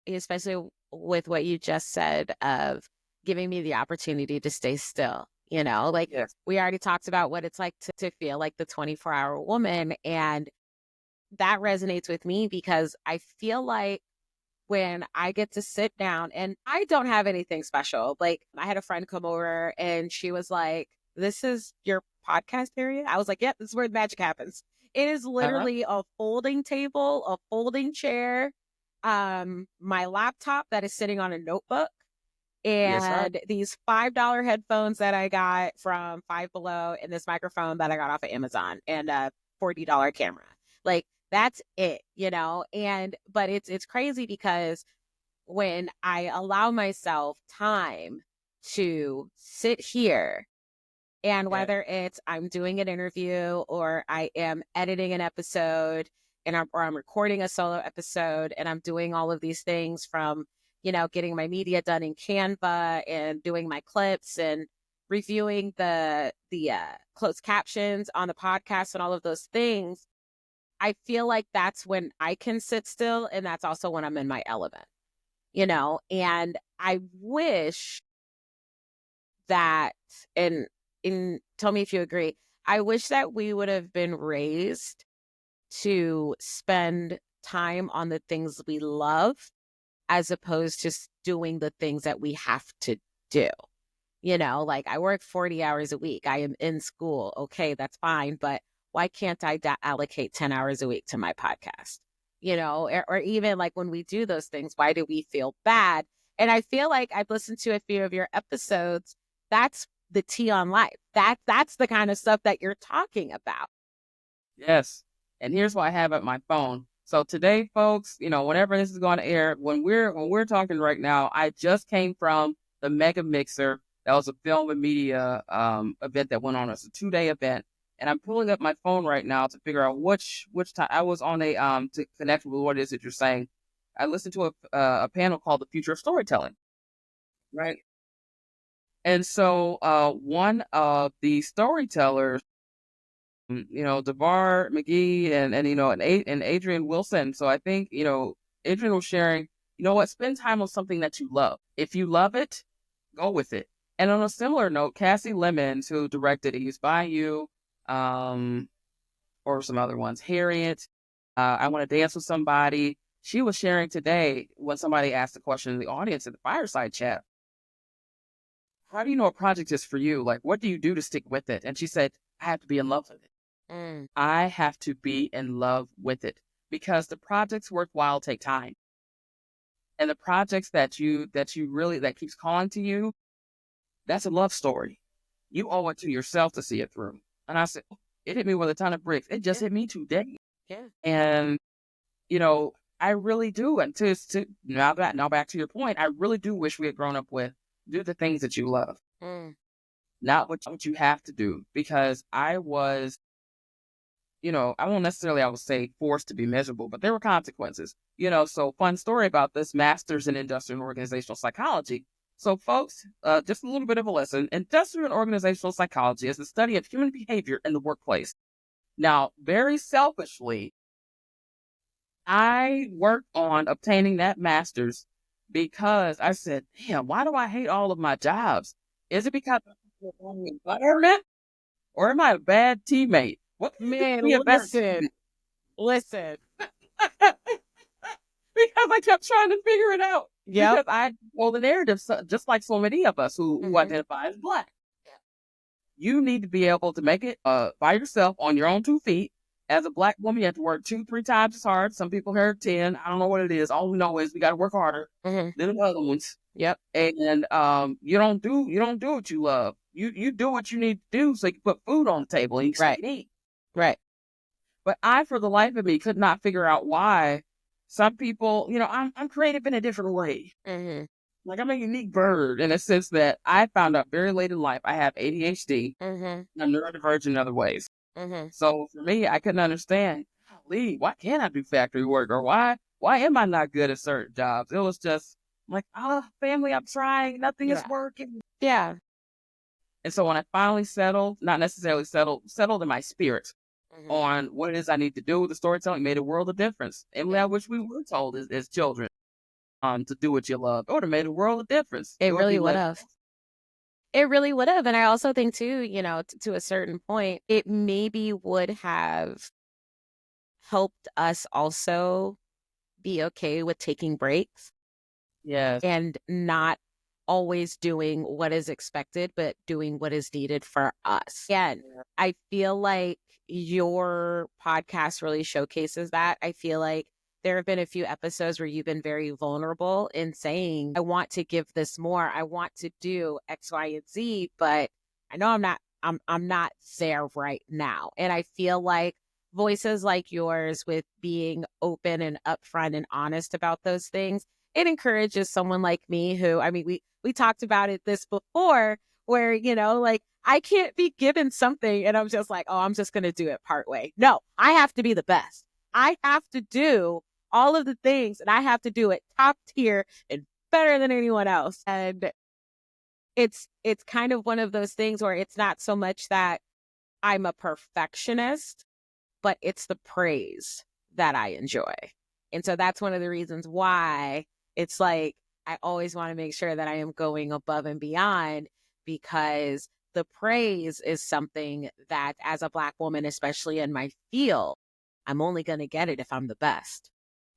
especially with what you just said of giving me the opportunity to stay still. Like Yes. we already talked about what it's like to feel like the 24-hour woman. And that resonates with me because I feel like when I get to sit down and I don't have anything special. Like I had a friend come over and she was like, "This is your podcast area?" I was like, "Yep, this is where the magic happens." It is Uh-huh. literally a folding table, a folding chair, my laptop that is sitting on a notebook, Yes, sir. and these $5 headphones that I got from Five Below, and this microphone that I got off of Amazon, and a $40 camera. Like that's it, And but it's crazy because when I allow myself time to sit here, and Yeah. whether it's I'm doing an interview or I am editing an episode or I'm recording a solo episode and I'm doing all of these things from, getting my media done in Canva and doing my clips and reviewing the closed captions on the podcast and all of those things. I feel like that's when I can sit still, and that's also when I'm in my element, and I wish that, and tell me if you agree, I wish that we would have been raised to spend time on the things we love as opposed to doing the things that we have to do. Like I work 40 hours a week. I am in school. Okay, that's fine. But why can't I allocate 10 hours a week to my podcast? Or even like when we do those things, why do we feel bad? And I feel like I've listened to a few of your episodes. That's the tea on life. That's the kind of stuff that you're talking about. Yes. And here's what I have at my phone. So today, folks, whenever this is going to air, when we're talking right now, I just came from the Mega Mixer. That was a film and media event that went on. It's a 2-day event. And I'm pulling up my phone right now to figure out which time I was on to connect with what it is that you're saying. I listened to a panel called The Future of Storytelling. Right. And so one of the storytellers, DeVar McGee and Adrian Wilson. So I think, Adrian was sharing, what, spend time on something that you love. If you love it, go with it. And on a similar note, Cassie Lemons, who directed Eve's Bayou, or some other ones, Harriet, I Want to Dance with Somebody. She was sharing today when somebody asked a question in the audience at the fireside chat. How do you know a project is for you? Like, what do you do to stick with it? And she said, I have to be in love with it. I have to be in love with it because the projects worthwhile take time. And the projects that you really, that keeps calling to you, that's a love story. You owe it to yourself to see it through. And I said, it hit me with a ton of bricks. It just hit me today. Yeah. And, I really do. And now back to your point, I really do wish we had grown up with do the things that you love, not what you have to do. Because I was, I won't necessarily, I would say, forced to be miserable, but there were consequences. So fun story about this master's in industrial and organizational psychology. So folks, just a little bit of a lesson. Industrial and organizational psychology is the study of human behavior in the workplace. Now, very selfishly, I worked on obtaining that master's because I said, damn, why do I hate all of my jobs? Is it because of the wrong environment or am I a bad teammate? What Man, be a better listen, teammate? listen. Because I kept trying to figure it out. Yep. Because well, the narrative, just like so many of us who Mhm. identify as Black, you need to be able to make it by yourself on your own 2 feet. As a Black woman, you have to work 2, 3 times as hard. Some people hear 10. I don't know what it is. All we know is we got to work harder Mhm. than the other ones. Yep. And you don't do what you love. You do what you need to do so you can put food on the table and you Right. can eat. Right. But I, for the life of me, could not figure out why some people, I'm creative in a different way. Mhm. Like I'm a unique bird in a sense that I found out very late in life I have ADHD. Mhm. I'm neurodivergent in other ways. Mhm. So for me, I couldn't understand, golly, why can't I do factory work or why am I not good at certain jobs? It was just like, oh, family, I'm trying, nothing is Yeah. working. Yeah. And so when I finally settled, not necessarily settled in my spirit Mhm. on what it is I need to do with the storytelling, made a world of difference. Emily, Yeah. I wish we were told as children to do what you love. It would have made a world of difference. It It would be really would less. have. It really would have. And I also think too, to a certain point, it maybe would have helped us also be okay with taking breaks Yes. and not always doing what is expected, but doing what is needed for us. And I feel like your podcast really showcases that. I feel like there have been a few episodes where you've been very vulnerable in saying, I want to give this more. I want to do X, Y, and Z, but I know I'm not there right now. And I feel like voices like yours with being open and upfront and honest about those things, it encourages someone like me who, I mean, we talked about it this before where, like I can't be given something and I'm just like, oh, I'm just going to do it part way. No, I have to be the best. I have to do all of the things and I have to do it top tier and better than anyone else. And it's kind of one of those things where it's not so much that I'm a perfectionist, but it's the praise that I enjoy. And so that's one of the reasons why it's like I always want to make sure that I am going above and beyond because the praise is something that as a Black woman, especially in my field, I'm only going to get it if I'm the best.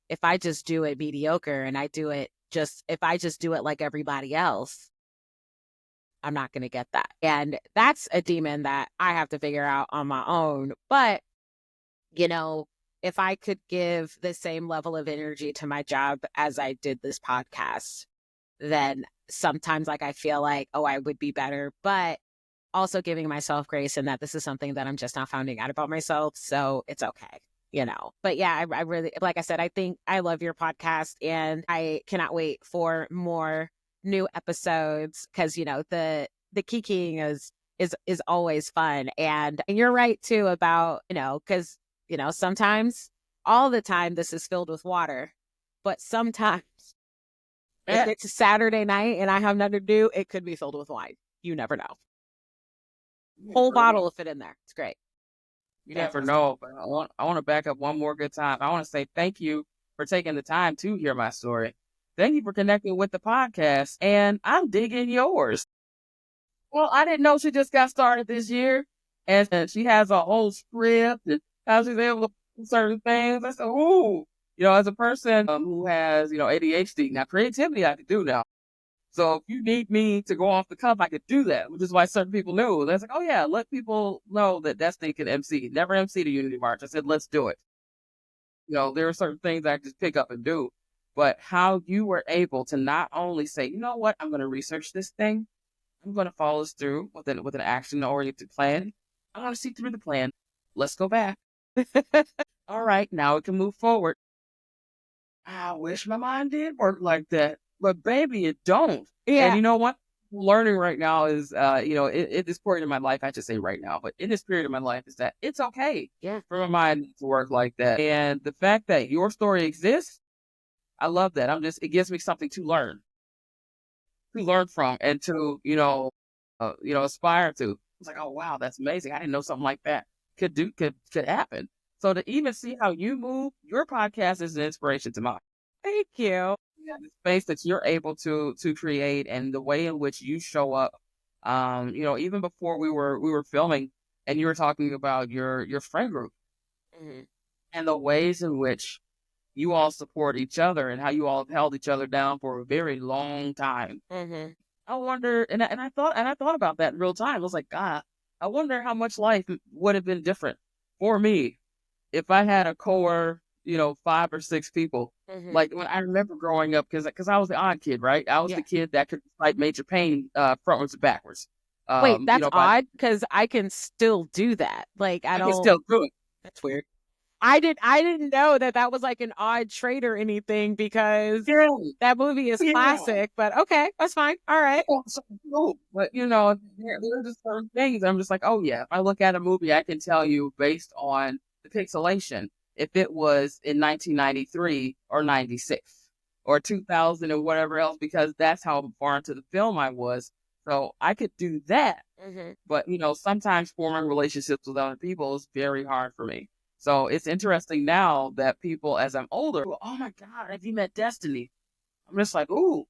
If I just do it mediocre and if I just do it like everybody else, I'm not going to get that. And that's a demon that I have to figure out on my own. But you know, if I could give the same level of energy to my job as I did this podcast, then sometimes like I feel like, oh, I would be better, but also giving myself grace and that this is something that I'm just now finding out about myself. So it's okay. But yeah, I really, like I said, I think I love your podcast and I cannot wait for more new episodes because, the kikiing is always fun. And you're right too about, because sometimes, all the time, this is filled with water. But sometimes, if Eh, it's a Saturday night and I have nothing to do, it could be filled with wine. You never know. you Whole never bottle know. will fit in there. It's great. You never Fantastic. know. But I want to back up one more good time. I want to say thank you for taking the time to hear my story. Thank you for connecting with the podcast, and I'm digging yours. Well, I didn't know she just got started this year, and she has a whole script and how she's able to do certain things. I said, ooh, as a person who has ADHD, now creativity I can do now. So if you need me to go off the cuff, I could do that, which is why certain people knew. They're like, oh yeah, let people know that Destinee can MC. Never MC the Unity March. I said, let's do it. There are certain things I just pick up and do. But how you were able to not only say, you know what, I'm going to research this thing. I'm going to follow this through with an action-oriented plan. I want to see through the plan. Let's go back. All right, now we can move forward. I wish my mind did work like that, but baby, it don't. And Yeah. you know what? Learning right now is, in this period of my life, I should say right now, but in this period of my life is that it's okay Yeah. for my mind to work like that. And the fact that your story exists, I love that. It gives me something to learn from and to, aspire to. It's like, oh wow, that's amazing. I didn't know something like that could happen. So to even see how you move, your podcast is an inspiration to mine. Thank you. the space that you're able to create and the way in which you show up. Even before we were filming and you were talking about your friend group Mhm. and the ways in which you all support each other and how you all have held each other down for a very long time. Mhm. I wonder, and I thought about that in real time. I was like, God, I wonder how much life would have been different for me if I had a core, 5 or 6 people. Mhm. Like when I remember growing up, because I was the odd kid, right? I was Yeah. the kid that could recite Major Payne frontwards and backwards. Wait, that's But odd because I can still do that. Like I I can don't. still do it. That's weird. I didn't know that that was like an odd trait or anything because Yeah, that movie is yeah. classic. But okay, that's fine. All right. Oh, so cool. But there are just certain things. I'm just like, oh yeah. If I look at a movie, I can tell you based on the pixelation if it was in 1993 or 96 or 2000 or whatever else, because that's how far into the film I was. So I could do that. Mhm. But sometimes forming relationships with other people is very hard for me. So it's interesting now that people, as I'm older, go, oh my God, have you met Destiny? I'm just like, ooh,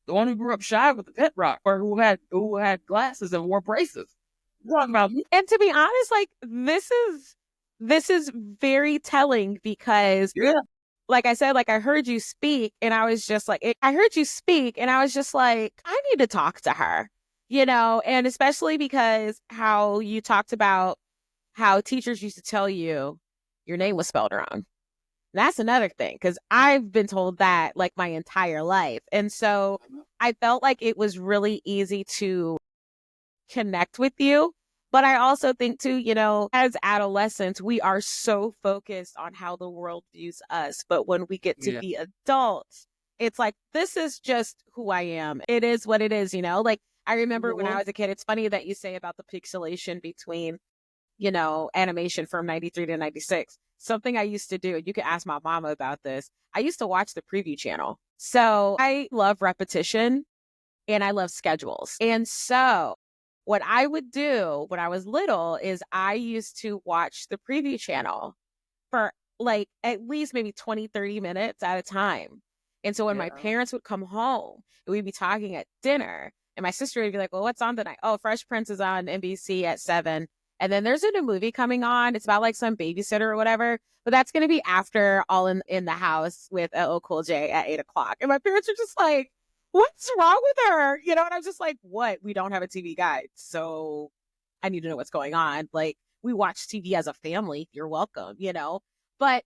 the one who grew up shy with the pet rock, or who had glasses and wore braces. You're talking about me? And to be honest, like this is very telling because Yeah, like I said, like I heard you speak and I was just like I heard you speak and I was just like I need to talk to her. And especially because how you talked about how teachers used to tell you your name was spelled wrong. That's another thing because I've been told that like my entire life. And so I felt like it was really easy to connect with you. But I also think, too, as adolescents, we are so focused on how the world views us. But when we get to yeah, be adults, it's like, this is just who I am. It is what it is. Like, I remember when I mhm, was a kid, it's funny that you say about the pixelation between animation from 93 to 96. Something I used to do, you could ask my mama about this. I used to watch the preview channel. So I love repetition and I love schedules. And so what I would do when I was little is I used to watch the preview channel for like at least maybe 20, 30 minutes at a time. And so when my yeah. parents would come home, we'd be talking at dinner, and my sister would be like, well, what's on tonight? Oh, Fresh Prince is on NBC at 7. And then there's a new movie coming on. It's about like some babysitter or whatever. But that's going to be after All in the House with LL Cool J at 8 o'clock. And my parents are just like, what's wrong with her? And I was just like, what? We don't have a TV guide. So I need to know what's going on. Like, we watch TV as a family. You're welcome. But,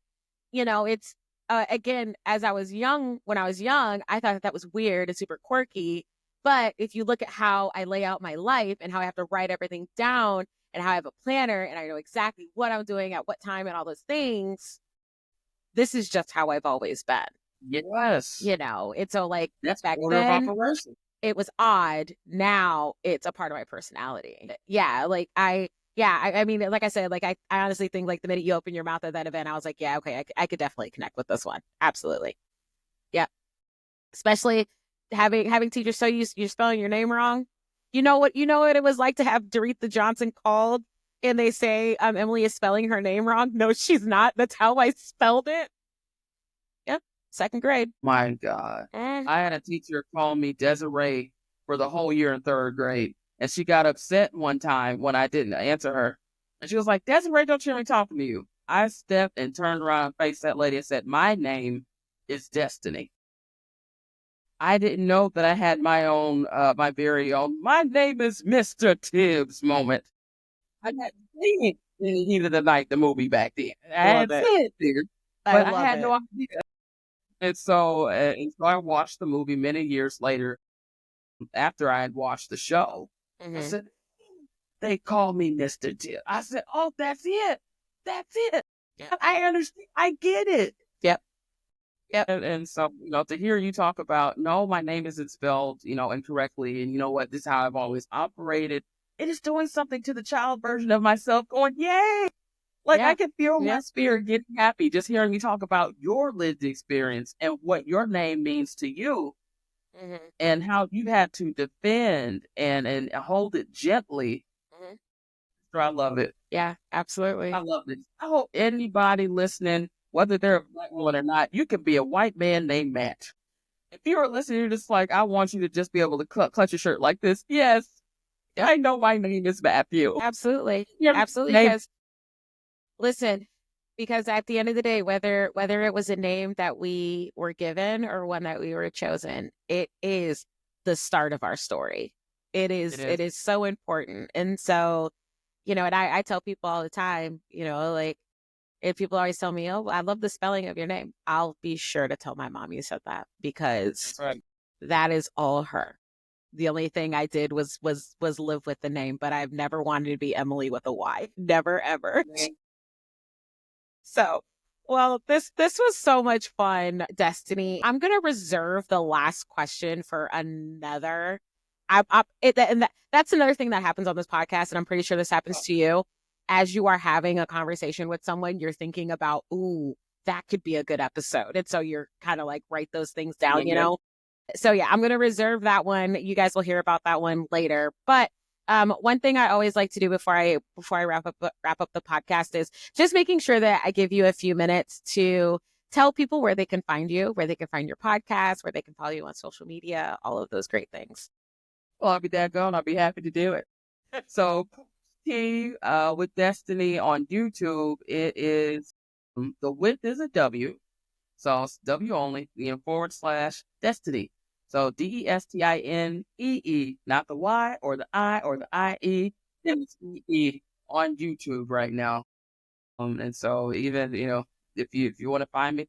it's again, as I was young, when I was young, I thought that was weird and super quirky. But if you look at how I lay out my life and how I have to write everything down and how I have a planner and I know exactly what I'm doing at what time and all those things, this is just how I've always been. Yes, And so like that's back order of then, operation. it was odd. Now it's a part of my personality. Yeah, like I mean, like I said, like I honestly think like the minute you open your mouth at that event, I was like, yeah, okay, I could definitely connect with this one. Absolutely. Yeah. Especially having teachers so you're spelling your name wrong. You know what it was like to have Doretha Johnson called and they say Emily is spelling her name wrong. No, she's not. That's how I spelled it. Yep. Second grade. My God, Mm. I had a teacher call me Desiree for the whole year in third grade, and she got upset one time when I didn't answer her, and she was like, "Desiree, don't you hear me talking to you?" I stepped and turned around and faced that lady and said, "My name is Destiny." I didn't know that I had my own, my very own, my name is Mr. Tibbs moment. I hadn't seen it in the heat of the night, the movie back then. I Love had it. seen it there, I but I love had it. no idea. And so I watched the movie many years later after I had watched the show. I Hmm. said, they call me Mr. Tibbs. I said, oh, that's it. That's it. Yep. I understand. I get it. Yep. Yep. And so, to hear you talk about, no, my name isn't spelled, incorrectly. And you know what? This is how I've always operated. It is doing something to the child version of myself going, yay. Like I Yeah. can feel my Yeah. spirit getting happy just hearing you talk about your lived experience and what your name means to you Hmm. and how you had to defend and hold it gently. Hmm. So I love it. Yeah. I Absolutely. love it. I hope anybody listening, whether they're a black woman or not, you can be a white man named Matt. If you are listening, you're just like, I want you to just be able to clutch your shirt like this. Yes, I know my name is Matthew. Absolutely. Your Absolutely. name. Because listen, because at the end of the day, whether it was a name that we were given or one that we were chosen, it is the start of our story. It It is is. it is so important. And so, and I tell people all the time, like if people always tell me, "Oh, I love the spelling of your name," I'll be sure to tell my mom you said that because That's right. that is all her. The only thing I did was live with the name, but I've never wanted to be Emily with a Y. Never ever. So, well, this was so much fun, Destinee. I'm gonna reserve the last question for another. That's another thing that happens on this podcast, and I'm pretty sure this happens to you. As you are having a conversation with someone, you're thinking about, ooh, that could be a good episode, and so you're kind of like write those things down, So yeah, I'm gonna reserve that one. You guys will hear about that one later, but. One thing I always like to do before I wrap up the podcast is just making sure that I give you a few minutes to tell people where they can find you, where they can find your podcast, where they can follow you on social media, all of those great things. Well, I'll be daggone. I'll be happy to do it. So, Tea with Destinee on YouTube, it is the width is a W. So it's W only, / Destinee. So Destinee, not the Y or the I or the IE. It's EE on YouTube right now. And so even, if you want to find me.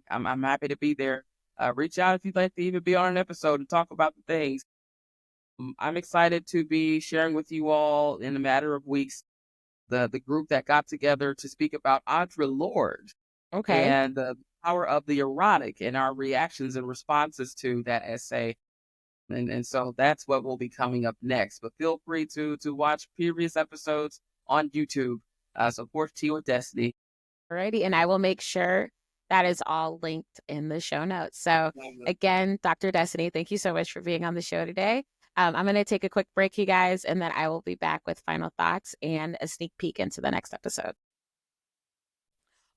I'm happy to be there. Reach out if you'd like to even be on an episode and talk about the things. I'm excited to be sharing with you all in a matter of weeks the group that got together to speak about Audre Lorde Okay. and the power of the erotic and our reactions and responses to that essay. And so that's what will be coming up next. But feel free to watch previous episodes on YouTube. So Porch Tea with Destinee. Alrighty. And I will make sure that is all linked in the show notes. So again, Dr. Destinee, thank you so much for being on the show today. I'm going to take a quick break, you guys, and then I will be back with final thoughts and a sneak peek into the next episode.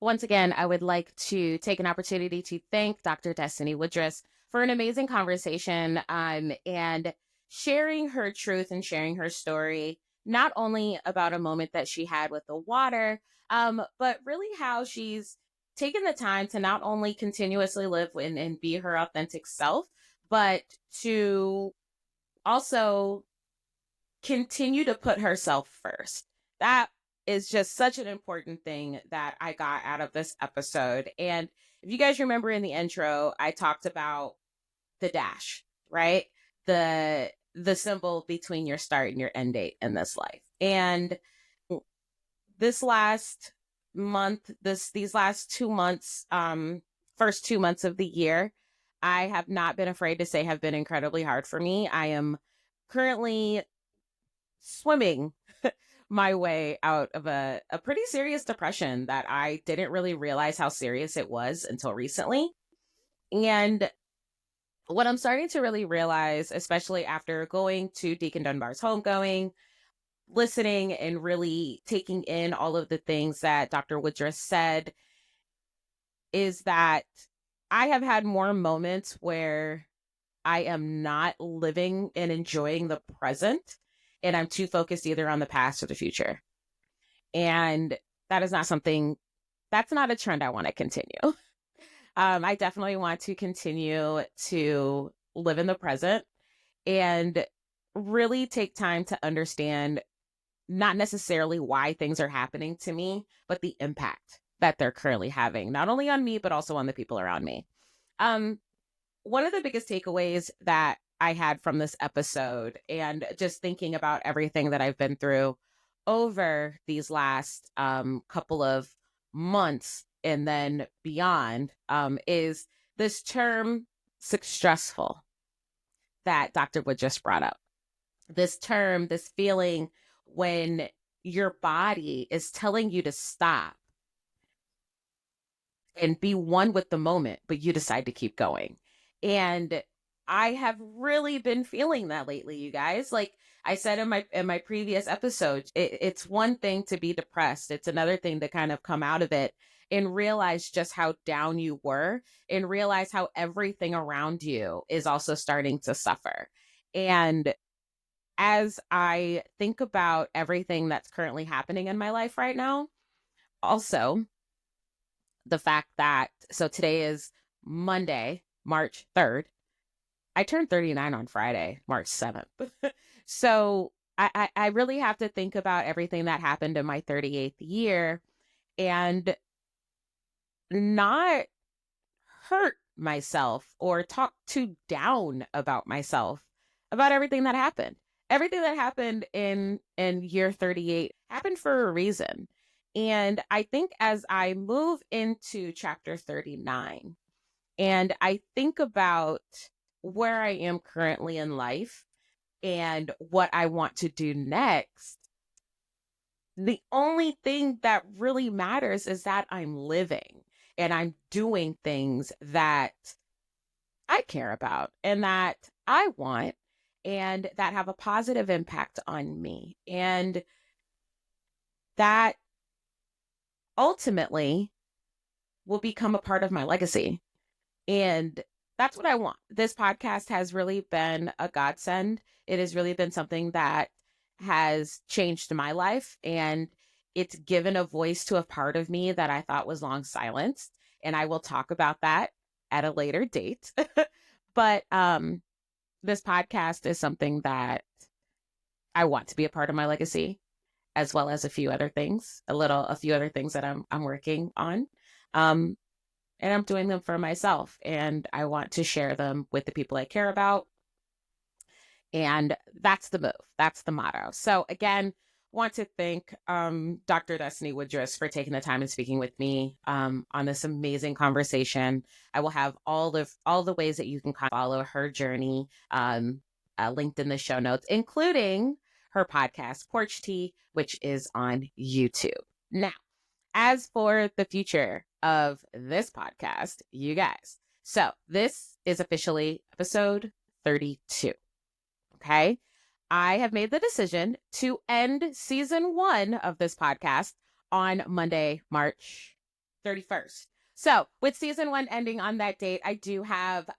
Once again, I would like to take an opportunity to thank Dr. Destinee Woodris for an amazing conversation and sharing her truth and sharing her story, not only about a moment that she had with the water, but really how she's taken the time to not only continuously live and be her authentic self, but to also continue to put herself first. That is just such an important thing that I got out of this episode. And if you guys remember in the intro, I talked about the dash, right? The symbol between your start and your end date in this life. And this last month, these last 2 months, first 2 months of the year, I have not been afraid to say have been incredibly hard for me. I am currently swimming my way out of a pretty serious depression that I didn't really realize how serious it was until recently. And what I'm starting to really realize, especially after going to Deacon Dunbar's homegoing, listening and really taking in all of the things that Dr. Woodruff said, is that I have had more moments where I am not living and enjoying the present, and I'm too focused either on the past or the future. And that is not something, that's not a trend I want to continue. I definitely want to continue to live in the present and really take time to understand not necessarily why things are happening to me, but the impact that they're currently having, not only on me, but also on the people around me. Um, One of the biggest takeaways that I had from this episode, and just thinking about everything that I've been through over these last couple of months and then beyond, is this term stressful that Dr. Wood just brought up. This term, this feeling when your body is telling you to stop and be one with the moment, but you decide to keep going. And I have really been feeling that lately, you guys. Like I said in my previous episode, it's one thing to be depressed. It's another thing to kind of come out of it and realize just how down you were and realize how everything around you is also starting to suffer. And as I think about everything that's currently happening in my life right now, also the fact that, so today is Monday, March 3rd. I turned 39 on Friday, March 7th. So I really have to think about everything that happened in my 38th year and not hurt myself or talk too down about myself about everything that happened. Everything that happened in year 38 happened for a reason. And I think as I move into chapter 39 and I think about where I am currently in life and what I want to do next, the only thing that really matters is that I'm living and I'm doing things that I care about and that I want and that have a positive impact on me. And that ultimately will become a part of my legacy. And that's what I want. This podcast has really been a godsend. It has really been something that has changed my life. And it's given a voice to a part of me that I thought was long silenced. And I will talk about that at a later date. But this podcast is something that I want to be a part of my legacy, as well as a few other things, a few other things that I'm working on. Um, and I'm doing them for myself. And I want to share them with the people I care about. And that's the move. That's the motto. So again, want to thank Dr. Destinee Woodris for taking the time and speaking with me on this amazing conversation. I will have all the ways that you can follow her journey linked in the show notes, including her podcast, Porch Tea, which is on YouTube. Now, as for the future of this podcast, you guys, so this is officially episode 32. Okay. I have made the decision to end season 1 of this podcast on Monday, March 31st. So, with season 1 ending on that date, I do have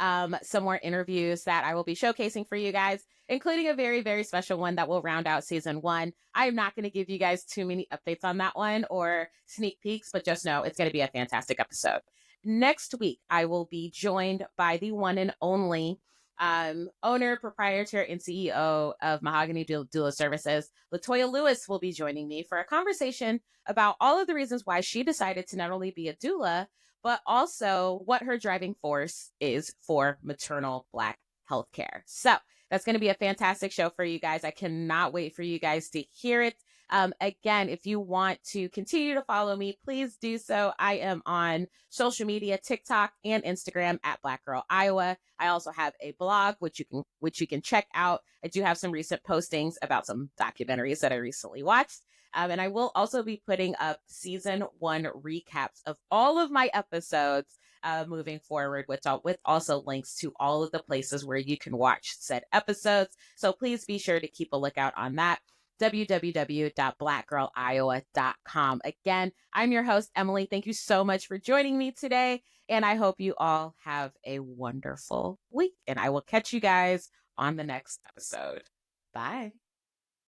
some more interviews that I will be showcasing for you guys, including a very, very special one that will round out season 1. I'm not going to give you guys too many updates on that one or sneak peeks, but just know it's going to be a fantastic episode. Next week, I will be joined by the one and only owner, proprietor, and CEO of Mahogany Doula Services. Latoya Lewis will be joining me for a conversation about all of the reasons why she decided to not only be a doula, but also what her driving force is for maternal Black healthcare. So that's going to be a fantastic show for you guys. I cannot wait for you guys to hear it. Again, if you want to continue to follow me, please do so. I am on social media, TikTok and Instagram at Black Girl Iowa. I also have a blog, which you can check out. I do have some recent postings about some documentaries that I recently watched. And I will also be putting up season 1 recaps of all of my episodes moving forward, with also links to all of the places where you can watch said episodes. So please be sure to keep a lookout on that. www.blackgirliowa.com. Again, I'm your host, Emily. Thank you so much for joining me today. And I hope you all have a wonderful week. And I will catch you guys on the next episode. Bye.